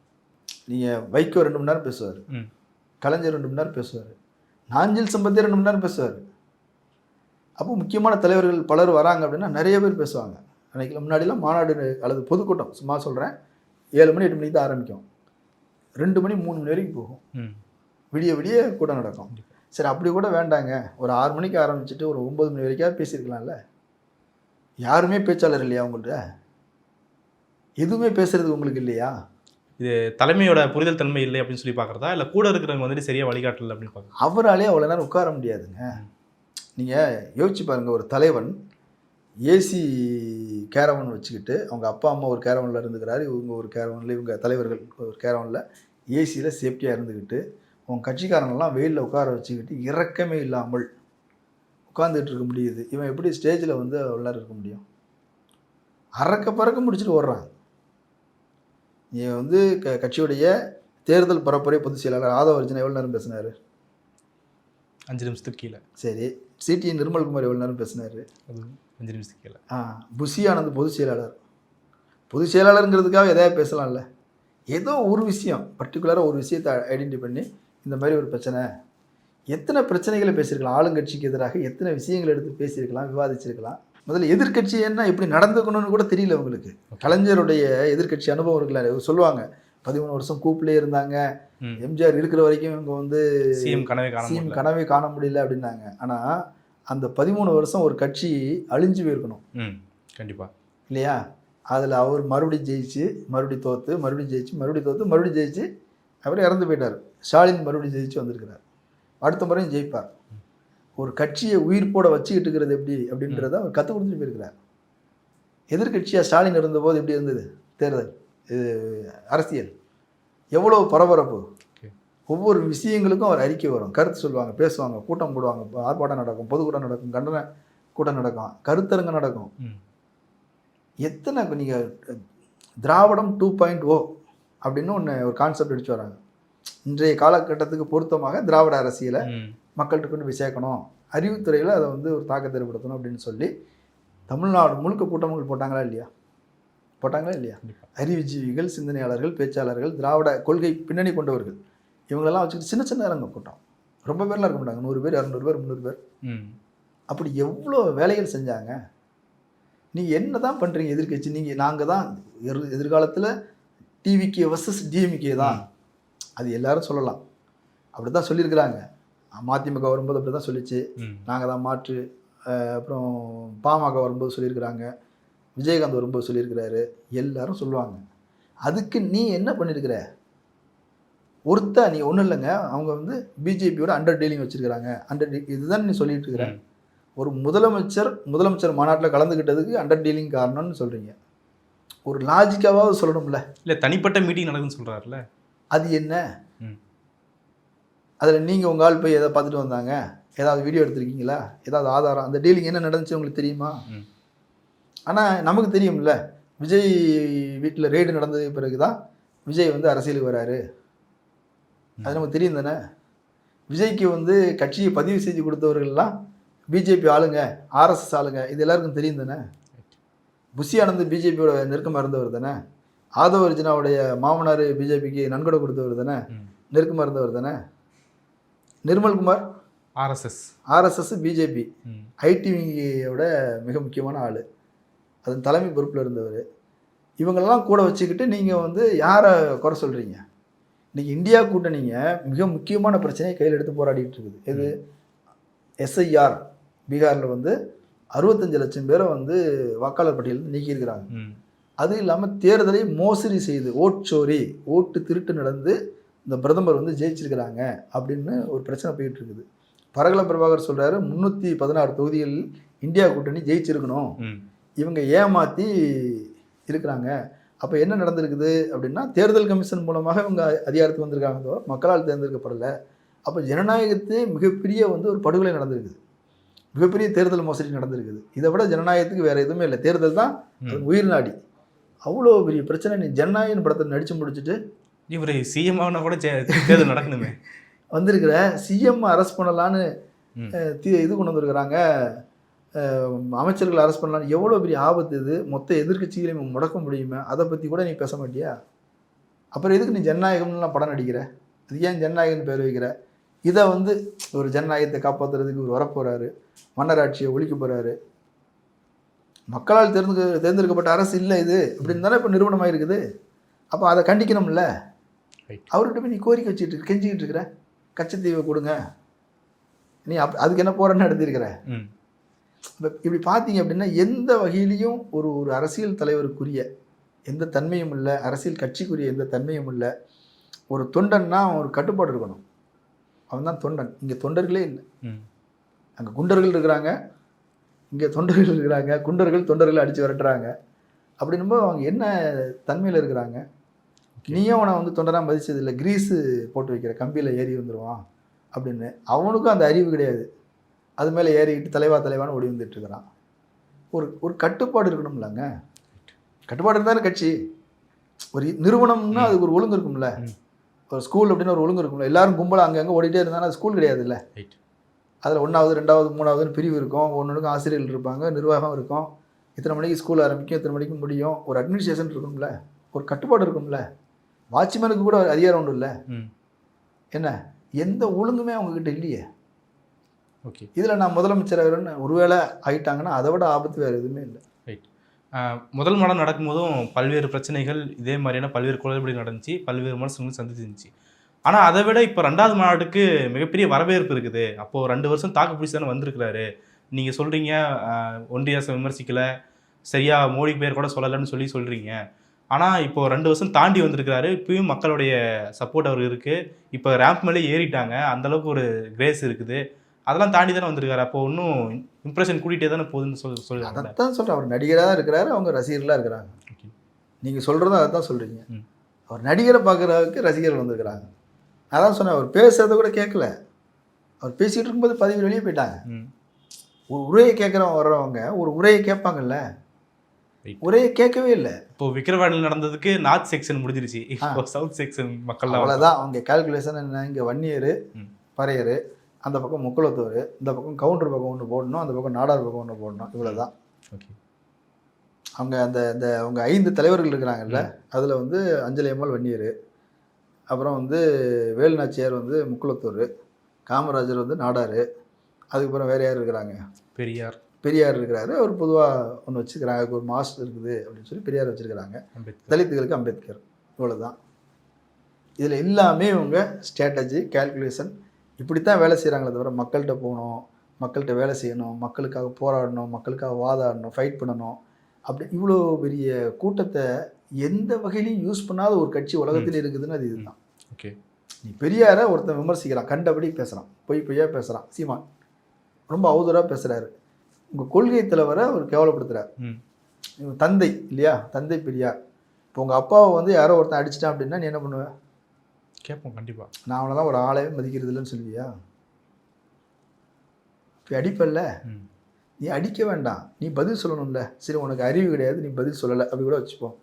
B: நீங்கள் வைகோ 2 மணி நேரம் பேசுவார், கலைஞர் 2 மணி நேரம் பேசுவார், நாஞ்சில் சம்பத்தி 2 மணி நேரம் பேசுவார். அப்போ முக்கியமான தலைவர்கள் பலர் வராங்க அப்படின்னா நிறைய பேர் பேசுவாங்க. அன்றைக்கி முன்னாடிலாம் மாநாடு அல்லது பொதுக்கூட்டம், சும்மா சொல்கிறேன், 7 மணி 8 மணிக்கு தான் ஆரம்பிக்கும், 2 மணி 3 மணி வரைக்கும் போகும். விடிய விடிய கூட்டம் நடக்கும். சரி, அப்படி கூட வேண்டாங்க, ஒரு 6 மணிக்கு ஆரம்பிச்சுட்டு ஒரு 9 மணி வரைக்கும் பேசியிருக்கலாம்ல. யாருமே பேச்சாளர் இல்லையா உங்கள்கிட்ட? எதுவுமே பேசுறதுக்கு உங்களுக்கு இல்லையா?
A: இது தலைமையோட புரிதல் தன்மை இல்லை அப்படின்னு சொல்லி பார்க்குறதா, இல்லை கூட இருக்கிறவங்க வந்துட்டு சரியாக வழிகாட்டல அப்படின்னு பார்க்குறேன்?
B: அவராலே அவ்வளோ நேரம் உட்கார முடியாதுங்க. நீங்கள் யோசிச்சு பாருங்கள், ஒரு தலைவன் ஏசி கேரவன் வச்சுக்கிட்டு, அவங்க அப்பா அம்மா ஒரு கேரவனில் இருந்துக்கிறாரு, இவங்க ஒரு கேரவனில், இவங்க தலைவர்கள் ஒரு கேரவனில் ஏசியில் சேஃப்டியாக இருந்துக்கிட்டு, அவங்க கட்சிக்காரங்கெல்லாம் வெயிலில் உட்கார வச்சுக்கிட்டு இறக்கமே இல்லாமல் உட்காந்துட்டு இருக்க முடியுது. இவன் எப்படி ஸ்டேஜில் வந்து அவ்வளோ நேரம் இருக்க முடியும்? அறக்க பறக்க முடிச்சுட்டு ஓடுறாங்க. நீ வந்து கட்சியுடைய தேர்தல் பரப்புரை பொதுச் செயலாளர் ஆதவ அர்ஜுனா எவ்வளோ நேரம் பேசினார்?
A: 5 நிமிஷத்துக்கு கீழே.
B: சரி, சிடி நிர்மல்குமார் எவ்வளோ நேரம் பேசினார்?
A: அது 5 நிமிஷத்துக்கு கீழே.
B: புஷி ஆனந்த் பொதுச் செயலாளருங்கிறதுக்காக எதாவது பேசலாம்ல. ஏதோ ஒரு விஷயம், பர்டிகுலராக ஒரு விஷயத்தை ஐடென்டிஃபை பண்ணி இந்த மாதிரி ஒரு பிரச்சனை, எத்தனை பிரச்சனைகளை பேசியிருக்கலாம், ஆளுங்கட்சிக்கு எதிராக எத்தனை விஷயங்கள் எடுத்து பேசியிருக்கலாம், விவாதிச்சிருக்கலாம். முதல்ல எதிர்கட்சி என்ன இப்படி நடந்துக்கணும்னு கூட தெரியல உங்களுக்கு. கலைஞருடைய எதிர்கட்சி அனுபவம் இருக்குல்ல, சொல்லுவாங்க 13 வருஷம் கூப்பிலே இருந்தாங்க, எம்ஜிஆர் இருக்கிற வரைக்கும் இவங்க வந்து சிஎம் கனவே காண முடியல அப்படின்னாங்க. ஆனால் அந்த 13 வருஷம் ஒரு கட்சி அழிஞ்சு போயிருக்கணும்.
A: கண்டிப்பாக
B: இல்லையா? அதில் அவர் மறுபடியும் ஜெயிச்சு, மறுபடியும் தோற்று, மறுபடியும் ஜெயிச்சு, மறுபடியும் தோற்று, மறுபடியும் ஜெயிச்சு, அவர் இறந்து போயிட்டார். ஸ்டாலின் மறுபடியும் ஜெயிச்சு வந்திருக்கிறார். அடுத்த முறையும் ஜெயிப்பார். ஒரு கட்சியை உயிர்ப்போட வச்சுக்கிட்டு இருக்கிறது எப்படி அப்படின்றத அவர் கற்றுக் கொடுத்துட்டு போயிருக்கிறார். எதிர்கட்சியாக ஸ்டாலின் இருந்தபோது எப்படி இருந்தது தேர்தல், அரசியல், எவ்வளோ பரபரப்பு. ஒவ்வொரு விஷயங்களுக்கும் அவர் அறிக்கை வரும், கருத்து சொல்லுவாங்க, பேசுவாங்க, கூட்டம் போடுவாங்க, ஆர்ப்பாட்டம் நடக்கும், பொதுக்கூட்டம் நடக்கும், கண்டன கூட்டம் நடக்கும், கருத்தரங்கம் நடக்கும். எத்தனை நீங்கள் திராவிடம் 2.0 அப்படின்னு ஒன்று ஒரு கான்செப்ட் அடிச்சு வராங்க. இன்றைய காலகட்டத்துக்கு பொருத்தமாக திராவிட அரசியலை மக்கள்கிட்ட கொண்டு போய் சேர்க்கணும், அறிவுத்துறையில் அதை வந்து ஒரு தாக்கத்தை ஏற்படுத்தணும் அப்படின்னு சொல்லி தமிழ்நாடு முழுக்க கூட்டங்கள் போட்டாங்களா இல்லையா? அறிவுஜீவிகள், சிந்தனையாளர்கள், பேச்சாளர்கள், திராவிட கொள்கை பின்னணி கொண்டவர்கள், இவங்களெல்லாம் வச்சுக்கிட்டு சின்ன சின்ன அரங்க கூட்டம், ரொம்ப பேர்லாம் இருக்க மாட்டாங்க, 100 பேர், 200 பேர், 300 பேர். அப்படி எவ்வளோ வேலைகள் செஞ்சாங்க. நீங்கள் என்ன தான் பண்ணுறீங்க எதிர்கட்சி? நாங்கள் தான் எதிர்காலத்தில் டிவிகே வர்சஸ் டிஎம்கே தான், அது எல்லாரும் சொல்லலாம். அப்படி தான் சொல்லியிருக்கிறாங்க. மதிமுக வரும்போது அப்படி தான் சொல்லிச்சு, நாங்கள் தான் மாற்று. அப்புறம் பாமக வரும்போது சொல்லியிருக்கிறாங்க, விஜயகாந்த் வரும்போது சொல்லியிருக்கிறாரு, எல்லாரும் சொல்லுவாங்க. அதுக்கு நீ என்ன பண்ணியிருக்கிற? நீ ஒன்றும் இல்லைங்க, அவங்க வந்து பிஜேபியோட அண்டர் டீலிங் வச்சிருக்கிறாங்க. இதுதான் நீ சொல்லிட்டு இருக்கிற. ஒரு முதலமைச்சர் மாநாட்டில் கலந்துக்கிட்டதுக்கு அண்டர் டீலிங் காரணம்னு சொல்கிறீங்க. ஒரு லாஜிக்காவது சொல்லணும்ல.
A: இல்லை, தனிப்பட்ட மீட்டிங் நடக்குதுன்னு சொல்கிறாருல்ல, அது
B: என்ன? அதில் நீங்கள் உங்கள் ஆள் போய் எதை பார்த்துட்டு வந்தாங்க, ஏதாவது வீடியோ எடுத்திருக்கீங்களா, ஏதாவது ஆதாரம், அந்த டீலிங் என்ன நடந்துச்சு உங்களுக்கு தெரியுமா? ஆனால் நமக்கு தெரியும்ல, விஜய் வீட்டில் ரெய்டு நடந்ததுக்கு பிறகு தான் விஜய் வந்து அரசியலுக்கு வராரு. அது நமக்கு தெரியும் தானே. விஜய்க்கு வந்து கட்சியை பதிவு செஞ்சு கொடுத்தவர்கள்லாம் பிஜேபி ஆளுங்க, ஆர்எஸ்எஸ் ஆளுங்க, இது எல்லாருக்கும் தெரியும் தானே. புஷி ஆனந்த் பிஜேபியோட நெருக்கமாக இருந்தவர் தானே. ஆதவ அர்ஜுனாவுடைய மாமனார் பிஜேபிக்கு நன்கொடை கொடுத்தவர் தானே, நெருக்கமாக இருந்தவர் தானே. நிர்மல்குமார் ஆர்எஸ்எஸ் பிஜேபி ஐடிவியோட மிக முக்கியமான ஆள், அதன் தலைமை பொறுப்பில் இருந்தவர். இவங்களெல்லாம் கூட வச்சுக்கிட்டு நீங்கள் வந்து யாரை குறை சொல்கிறீங்க? இன்றைக்கி இந்தியா கூட்டணிங்க மிக முக்கியமான பிரச்சனையை கையில் எடுத்து போராடிட்டு இருக்குது. இது எஸ்ஐஆர் பீகாரில் வந்து 65 லட்சம் பேரை வந்து வாக்காளர் பட்டியலில் நீக்கியிருக்கிறாங்க. அது இல்லாமல் தேர்தலை மோசடி செய்து ஓட்டு திருட்டு நடந்து இந்த பிரதமர் வந்து ஜெயிச்சிருக்கிறாங்க அப்படின்னு ஒரு பிரச்சனை போயிட்டு இருக்குது. பரகல பிரபாகர் சொல்கிறாரு 316 தொகுதிகளில் இந்தியா கூட்டணி ஜெயிச்சிருக்கணும், இவங்க ஏமாற்றி இருக்கிறாங்க. அப்போ என்ன நடந்திருக்குது அப்படின்னா, தேர்தல் கமிஷன் மூலமாக இவங்க அதிகாரத்துக்கு வந்திருக்காங்க, மக்களால் தேர்ந்தெடுக்கப்படலை. அப்போ ஜனநாயகத்தை மிகப்பெரிய வந்து ஒரு படுகொலை நடந்திருக்குது, மிகப்பெரிய தேர்தல் மோசடி நடந்திருக்குது. இதை விட ஜனநாயகத்துக்கு வேறு எதுவுமே இல்லை, தேர்தல் தான் உயிர் நாடி. அவ்வளோ பெரிய பிரச்சனை. நீ ஜனநாயகன் படத்தை நடித்து முடிச்சுட்டு
A: இவர் சிஎம் ஆனா கூட தேர்தல் நடக்கணுமே
B: வந்திருக்கிற சிஎம் அரெஸ்ட் பண்ணலான்னு இது கொண்டு வந்திருக்கிறாங்க, அமைச்சர்கள் அரெஸ்ட் பண்ணலான்னு. எவ்வளோ பெரிய ஆபத்து இது, மொத்த எதிர்கட்சிகளையும் முடக்க முடியுமே, அதை பற்றி கூட நீ பேச மாட்டியா? அப்புறம் எதுக்கு நீ ஜனநாயகம்லாம் படம் நடிக்கிற? அது ஏன் ஜனநாயகன் பேர் வைக்கிற? இதை வந்து ஒரு ஜனநாயகத்தை காப்பாற்றுறதுக்கு ஒரு வரப்போகிறாரு, மன்னராட்சியை ஒழிக்க போகிறாரு. மக்களால் தேர்ந்தெடுக்கப்பட்ட அரசு இல்லை இது அப்படின்னு தானே இப்போ நிறுவனமாக இருக்குது. அப்போ அதை கண்டிக்கணும்ல. அவர்கிட்ட போய் நீ கோரிக்கை வச்சுட்டு கெஞ்சிக்கிட்டு இருக்கிற, கச்சத்தீவை கொடுங்க, நீ அதுக்கு என்ன போறன்னு நடத்திருக்கிற. இப்படி பார்த்தீங்க அப்படின்னா எந்த வகையிலையும் ஒரு அரசியல் தலைவருக்குரிய எந்த தன்மையும் இல்லை, அரசியல் கட்சிக்குரிய எந்த தன்மையும் இல்லை. ஒரு தொண்டன்னா ஒரு கட்டுப்பாடு இருக்கணும், அவன் தான் தொண்டன். இங்கே தொண்டர்களே இல்லை, அங்கே குண்டர்கள் இருக்கிறாங்க, இங்கே தொண்டர்கள் இருக்கிறாங்க. குண்டர்கள் தொண்டர்களை அடித்து விரட்டுறாங்க. அப்படின்னும்போது அவங்க என்ன தன்மையில் இருக்கிறாங்க? நீயும் அவனை வந்து தொண்டராக மதித்ததில்லை, கிரீஸு போட்டு வைக்கிற கம்பியில் ஏறி வந்துடுவான் அப்படின்னு. அவனுக்கும் அந்த அறிவு கிடையாது, அது மேலே ஏறிக்கிட்டு தலைவான்னு ஓடி வந்துட்டுருக்கிறான். ஒரு கட்டுப்பாடு இருக்கணும்லங்க. கட்டுப்பாடு இருந்தாலும் கட்சி, ஒரு நிறுவனம்னா அதுக்கு ஒரு ஒழுங்கு இருக்கும்ல. ஒரு ஸ்கூல் அப்படின்னு ஒரு ஒழுங்கு இருக்கும்ல. எல்லாரும் கும்பலாக அங்கங்கே ஓடிட்டே இருந்தாலும் அது ஸ்கூல் கிடையாது இல்லை. அதில் 1வது 2வது 3வதுன்னு பிரிவு இருக்கும், ஒன்றுக்கும் ஆசிரியர்கள் இருப்பாங்க, நிர்வாகம் இருக்கும், இத்தனை மணிக்கு ஸ்கூல் ஆரம்பிக்கும், இத்தனை மணிக்கு முடியும். ஒரு அட்மினிஸ்ட்ரேஷன் இருக்கும்ல, ஒரு கட்டுப்பாடு இருக்கும்ல. வாட்ச்மேனுக்கு கூட அதிகாரம் உண்டு இல்லை. என்ன எந்த ஒழுங்குமே அவங்கக்கிட்ட இல்லையே.
A: ஓகே,
B: இதில் நான் முதலமைச்சர் ஒருவேளை ஆகிட்டாங்கன்னா அதை விட ஆபத்து வேறு எதுவுமே இல்லை.
A: ரைட். முதல் மாடம் நடக்கும்போதும் பல்வேறு பிரச்சனைகள் இதே மாதிரியான பல்வேறு குளறுபடி நடந்துச்சு, பல்வேறு விமர்சனங்கள் சந்திச்சிருந்துச்சு. ஆனால் அதை விட இப்போ 2வது மாநாட்டுக்கு மிகப்பெரிய வரவேற்பு இருக்குது. அப்போது 2 வருஷம் தாக்கு பிடிச்சி தானே வந்திருக்கிறாரு. நீங்கள் சொல்கிறீங்க ஒன்றிய அரசை விமர்சிக்கலை, சரியாக மோடி பேர் கூட சொல்லலைன்னு சொல்கிறீங்க. ஆனால் இப்போது 2 வருஷம் தாண்டி வந்திருக்கிறாரு, இப்பயும் மக்களுடைய சப்போர்ட் அவருக்கு இருக்குது. இப்போ ரேம்ப் மேலே ஏறிட்டாங்க, அந்தளவுக்கு ஒரு கிரேஸ் இருக்குது, அதெல்லாம் தாண்டி தானே வந்திருக்காரு. அப்போ இன்னும் இம்ப்ரெஷன் கூட்டிகிட்டே தானே போகுதுன்னு சொல்லுவாங்க.
B: அதான் சொல்கிறேன், அவர் நடிகராக இருக்கிறாரு, அவங்க ரசிகர்களாக இருக்கிறாங்க. நீங்கள் சொல்கிறதும் அதை தான் சொல்கிறீங்க. அவர் நடிகரை பார்க்குறதுக்கு ரசிகர்கள் வந்திருக்கிறாங்க. அதான் சொன்னேன், அவர் பேசுகிறத கூட கேட்கல. அவர் பேசிகிட்டு இருக்கும்போது பதவி வெளியே போயிட்டாங்க. ஒரு உரையை வர்றவங்க ஒரு உரையை கேட்பாங்கல்ல, உரையை கேட்கவே இல்லை.
A: இப்போ விக்கிரவாண்டியில் நடந்ததுக்கு நார்த் செக்ஷன் முடிஞ்சிருச்சு, இப்போ சவுத் செக்ஷன் மக்கள்
B: அவ்வளோதான். அவங்க கால்குலேஷன் என்ன, இங்கே வன்னியர் பறையர், அந்த பக்கம் முக்குளத்தூர், இந்த பக்கம் கவுண்டர் பக்கம் ஒன்று போடணும், அந்த பக்கம் நாடார் பக்கம் ஒன்று போடணும், இவ்வளோதான். ஓகே, அவங்க அந்த அவங்க 5 தலைவர்கள் இருக்கிறாங்கல்ல, அதில் வந்து அஞ்சலி அம்மாள் வன்னியர், அப்புறம் வந்து வேலுநாச்சியார் வந்து முக்குளத்தூர், காமராஜர் வந்து நாடார், அதுக்கப்புறம் வேறு யார் இருக்கிறாங்க, பெரியார் இருக்கிறாரு. அவர் பொதுவாக ஒன்று வச்சுருக்கிறாங்க, அதுக்கு ஒரு மாஸ்டர் இருக்குது அப்படின்னு சொல்லி பெரியார் வச்சுருக்கிறாங்க. தலித்துகளுக்கு அம்பேத்கர், இவ்வளோதான். இதில் எல்லாமே இவங்க ஸ்ட்ராட்டஜி, கால்குலேஷன், இப்படித்தான் வேலை செய்கிறாங்களே தவிர மக்கள்கிட்ட போகணும், மக்கள்கிட்ட வேலை செய்யணும், மக்களுக்காக போராடணும், மக்களுக்காக வாதாடணும், ஃபைட் பண்ணணும், அப்படி இவ்வளோ பெரிய கூட்டத்தை எந்த வகையிலையும் யூஸ் பண்ணாத ஒரு கட்சி உலகத்தில் இருக்குதுன்னு அது இதுதான்.
A: ஓகே.
B: நீ பெரியாரை ஒருத்தன் விமர்சிக்கிறான், கண்டபடி பேசுகிறான், பொய்யா பேசுகிறான், சீமான் ரொம்ப அவதூறாக பேசுகிறாரு, உங்கள் கொள்கை தலைவரை அவர் கேவலப்படுத்துகிறார். தந்தை இல்லையா, தந்தை பெரியார். இப்போ உங்கள் அப்பாவை வந்து யாரோ ஒருத்தன் அடிச்சிட்டான் அப்படின்னா நீ என்ன பண்ணுவேன்?
A: கேட்போம் கண்டிப்பாக. நான்
B: அவனெல்லாம் ஒரு ஆளே மதிக்கிறது இல்லைன்னு சொல்லுவியா? இப்போ அடிப்பல்ல, நீ அடிக்க வேண்டாம், நீ பதில் சொல்லணும்ல. சரி உனக்கு அறிவு கிடையாது, நீ பதில் சொல்லலை, அப்படி கூட வச்சுப்போம்.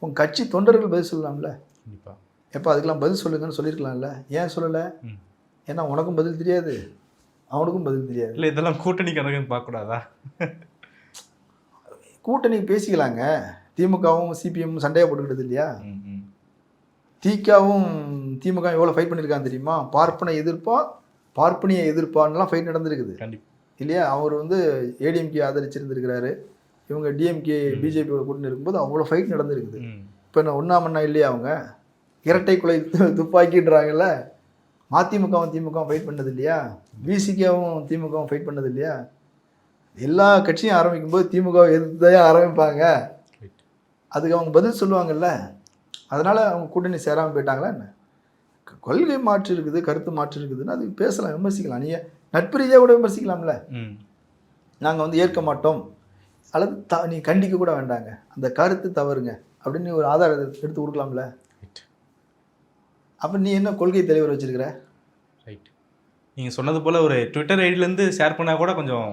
B: உங்கள் கட்சி தொண்டர்கள் பதில் சொல்லலாம்ல.
A: கண்டிப்பாக.
B: எப்போ அதுக்கெல்லாம் பதில் சொல்லுங்கன்னு சொல்லியிருக்கலாம்ல, ஏன் சொல்லலை? ஏன்னா உனக்கும் பதில் தெரியாது, அவனுக்கும் பதில் தெரியாது.
A: இல்லை இதெல்லாம் கூட்டணி கணக்குன்னு பார்க்கக்கூடாதா?
B: கூட்டணி பேசிக்கலாங்க. திமுகவும் சிபிஎம் சண்டையாக போட்டுக்கிட்டது இல்லையா? திகாவும் திமுக எவ்வளோ ஃபைட் பண்ணியிருக்காங்க தெரியுமா? பார்ப்பனிய எதிர்ப்பான்லாம் ஃபைட் நடந்திருக்குது.
A: கண்டிப்பாக
B: இல்லையா? அவர் வந்து ஏடிஎம்கே ஆதரிச்சிருந்துருக்கிறாரு, இவங்க டிஎம்கே பிஜேபியோட கூட்டணி இருக்கும்போது அவ்வளோ ஃபைட் நடந்திருக்குது. இப்போ என்ன ஒன்றாமண்ணா இல்லையா? அவங்க இரட்டை குலை துப்பாக்கின்றாங்கல்ல. மதிமுகவும் திமுகவும் ஃபைட் பண்ணது இல்லையா? பிசிகாவும் திமுகவும் ஃபைட் பண்ணது இல்லையா? எல்லா கட்சியும் ஆரம்பிக்கும்போது திமுகவை எதிர்த்து தான் ஆரம்பிப்பாங்க. அதுக்கு அவங்க பதில் சொல்லுவாங்கல்ல. அதனால் அவங்க கூட்டணி சேராமல் போயிட்டாங்களா என்ன? கொள்கை மாற்று இருக்குது, கருத்து மாற்று இருக்குதுன்னு அது பேசலாம், விமர்சிக்கலாம். நீங்கள் நட்பு ரீதியாக கூட விமர்சிக்கலாம்ல. நாங்கள் வந்து ஏற்க மாட்டோம் அல்லது நீ கண்டிக்க கூட வேண்டாங்க, அந்த கருத்து தவறுங்க அப்படின்னு ஒரு ஆதாரத்தை எடுத்து கொடுக்கலாம்ல. அப்போ நீ என்ன கொள்கை தலைவர் வச்சிருக்கிற?
A: ரைட். நீங்கள் சொன்னது போல் ஒரு ட்விட்டர் ஐடியிலேருந்து ஷேர் பண்ணால் கூட கொஞ்சம்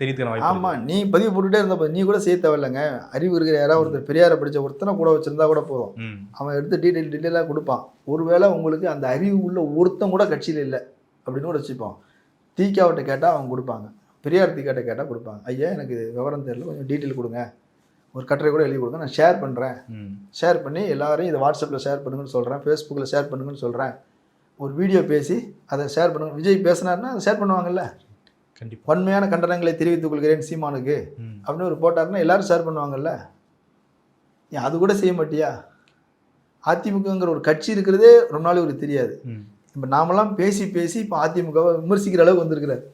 A: தெரியுதுக்கிற வாய்ப்பு.
B: ஆமாம், நீ பதிவு போட்டுகிட்டே இருந்தப்போ நீ கூட செய்ய தேவையில்லைங்க. அறிவு இருக்கிற யாராவது ஒருத்தர் பெரியாரை படித்த ஒருத்தனை கூட வச்சுருந்தா கூட போதும், அவன் எடுத்து டீட்டெயிலாக கொடுப்பான். ஒருவேளை உங்களுக்கு அந்த அறிவு உள்ள ஒருத்தன் கூட கட்சியில் இல்லை அப்படின்னு கூட வச்சுப்போம். திகாவிட்ட கேட்டால் அவங்க கொடுப்பாங்க, பெரியார் திகாட்ட கேட்டால் கொடுப்பாங்க. ஐயா எனக்கு விவரம் தெரியல, கொஞ்சம் டீட்டெயில் கொடுங்க, ஒரு கட்டுரை கூட எழுதி கொடுங்க, நான் ஷேர் பண்ணுறேன், ஷேர் பண்ணி எல்லாரையும் இதை வாட்ஸ்அப்பில் ஷேர் பண்ணுங்கன்னு சொல்கிறேன், ஃபேஸ்புக்கில் ஷேர் பண்ணுங்கன்னு சொல்கிறேன், ஒரு வீடியோ பேசி அதை ஷேர் பண்ணுங்க. விஜய் பேசினார்னா அதை ஷேர் பண்ணுவாங்கல்ல.
A: கண்டிப்பாக.
B: வன்மையான கண்டனங்களை தெரிவித்துக் கொள்கிறேன் சீமானுக்கு அப்படின்னு ஒரு போட்டாருன்னா எல்லாரும் ஷேர் பண்ணுவாங்கல்ல. நீ அது கூட செய்ய மாட்டியா? அதிமுகங்கிற ஒரு கட்சி இருக்கிறதே ரொம்ப நாள் இவருக்கு தெரியாது. இப்போ நாமெல்லாம் பேசி இப்போ அதிமுகவை விமர்சிக்கிற அளவுக்கு வந்திருக்கிறார்.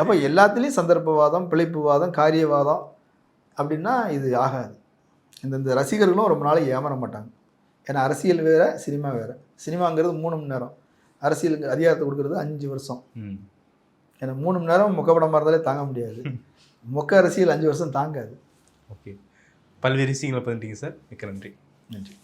B: அப்போ எல்லாத்துலேயும் சந்தர்ப்பவாதம், பிழைப்புவாதம், காரியவாதம் அப்படின்னா இது ஆகாது. இந்த ரசிகர்களும் ரொம்ப நாளைக்கு ஏமாற மாட்டாங்க. ஏன்னா அரசியல் வேறு, சினிமா வேறு. சினிமாங்கிறது 3 மணி நேரம், அரசியலுக்கு அதிகாரத்தை கொடுக்குறது 5 வருஷம். ஏன்னா 3 மணி நேரம் மொக்கப்படமாக இருந்தாலே தாங்க முடியாது, மொக்க அரசியல் 5 வருஷம் தாங்காது.
A: ஓகே, பல்வேறு விஷயங்களை பண்ணிட்டீங்க சார், மிக்க நன்றி.
B: நன்றி.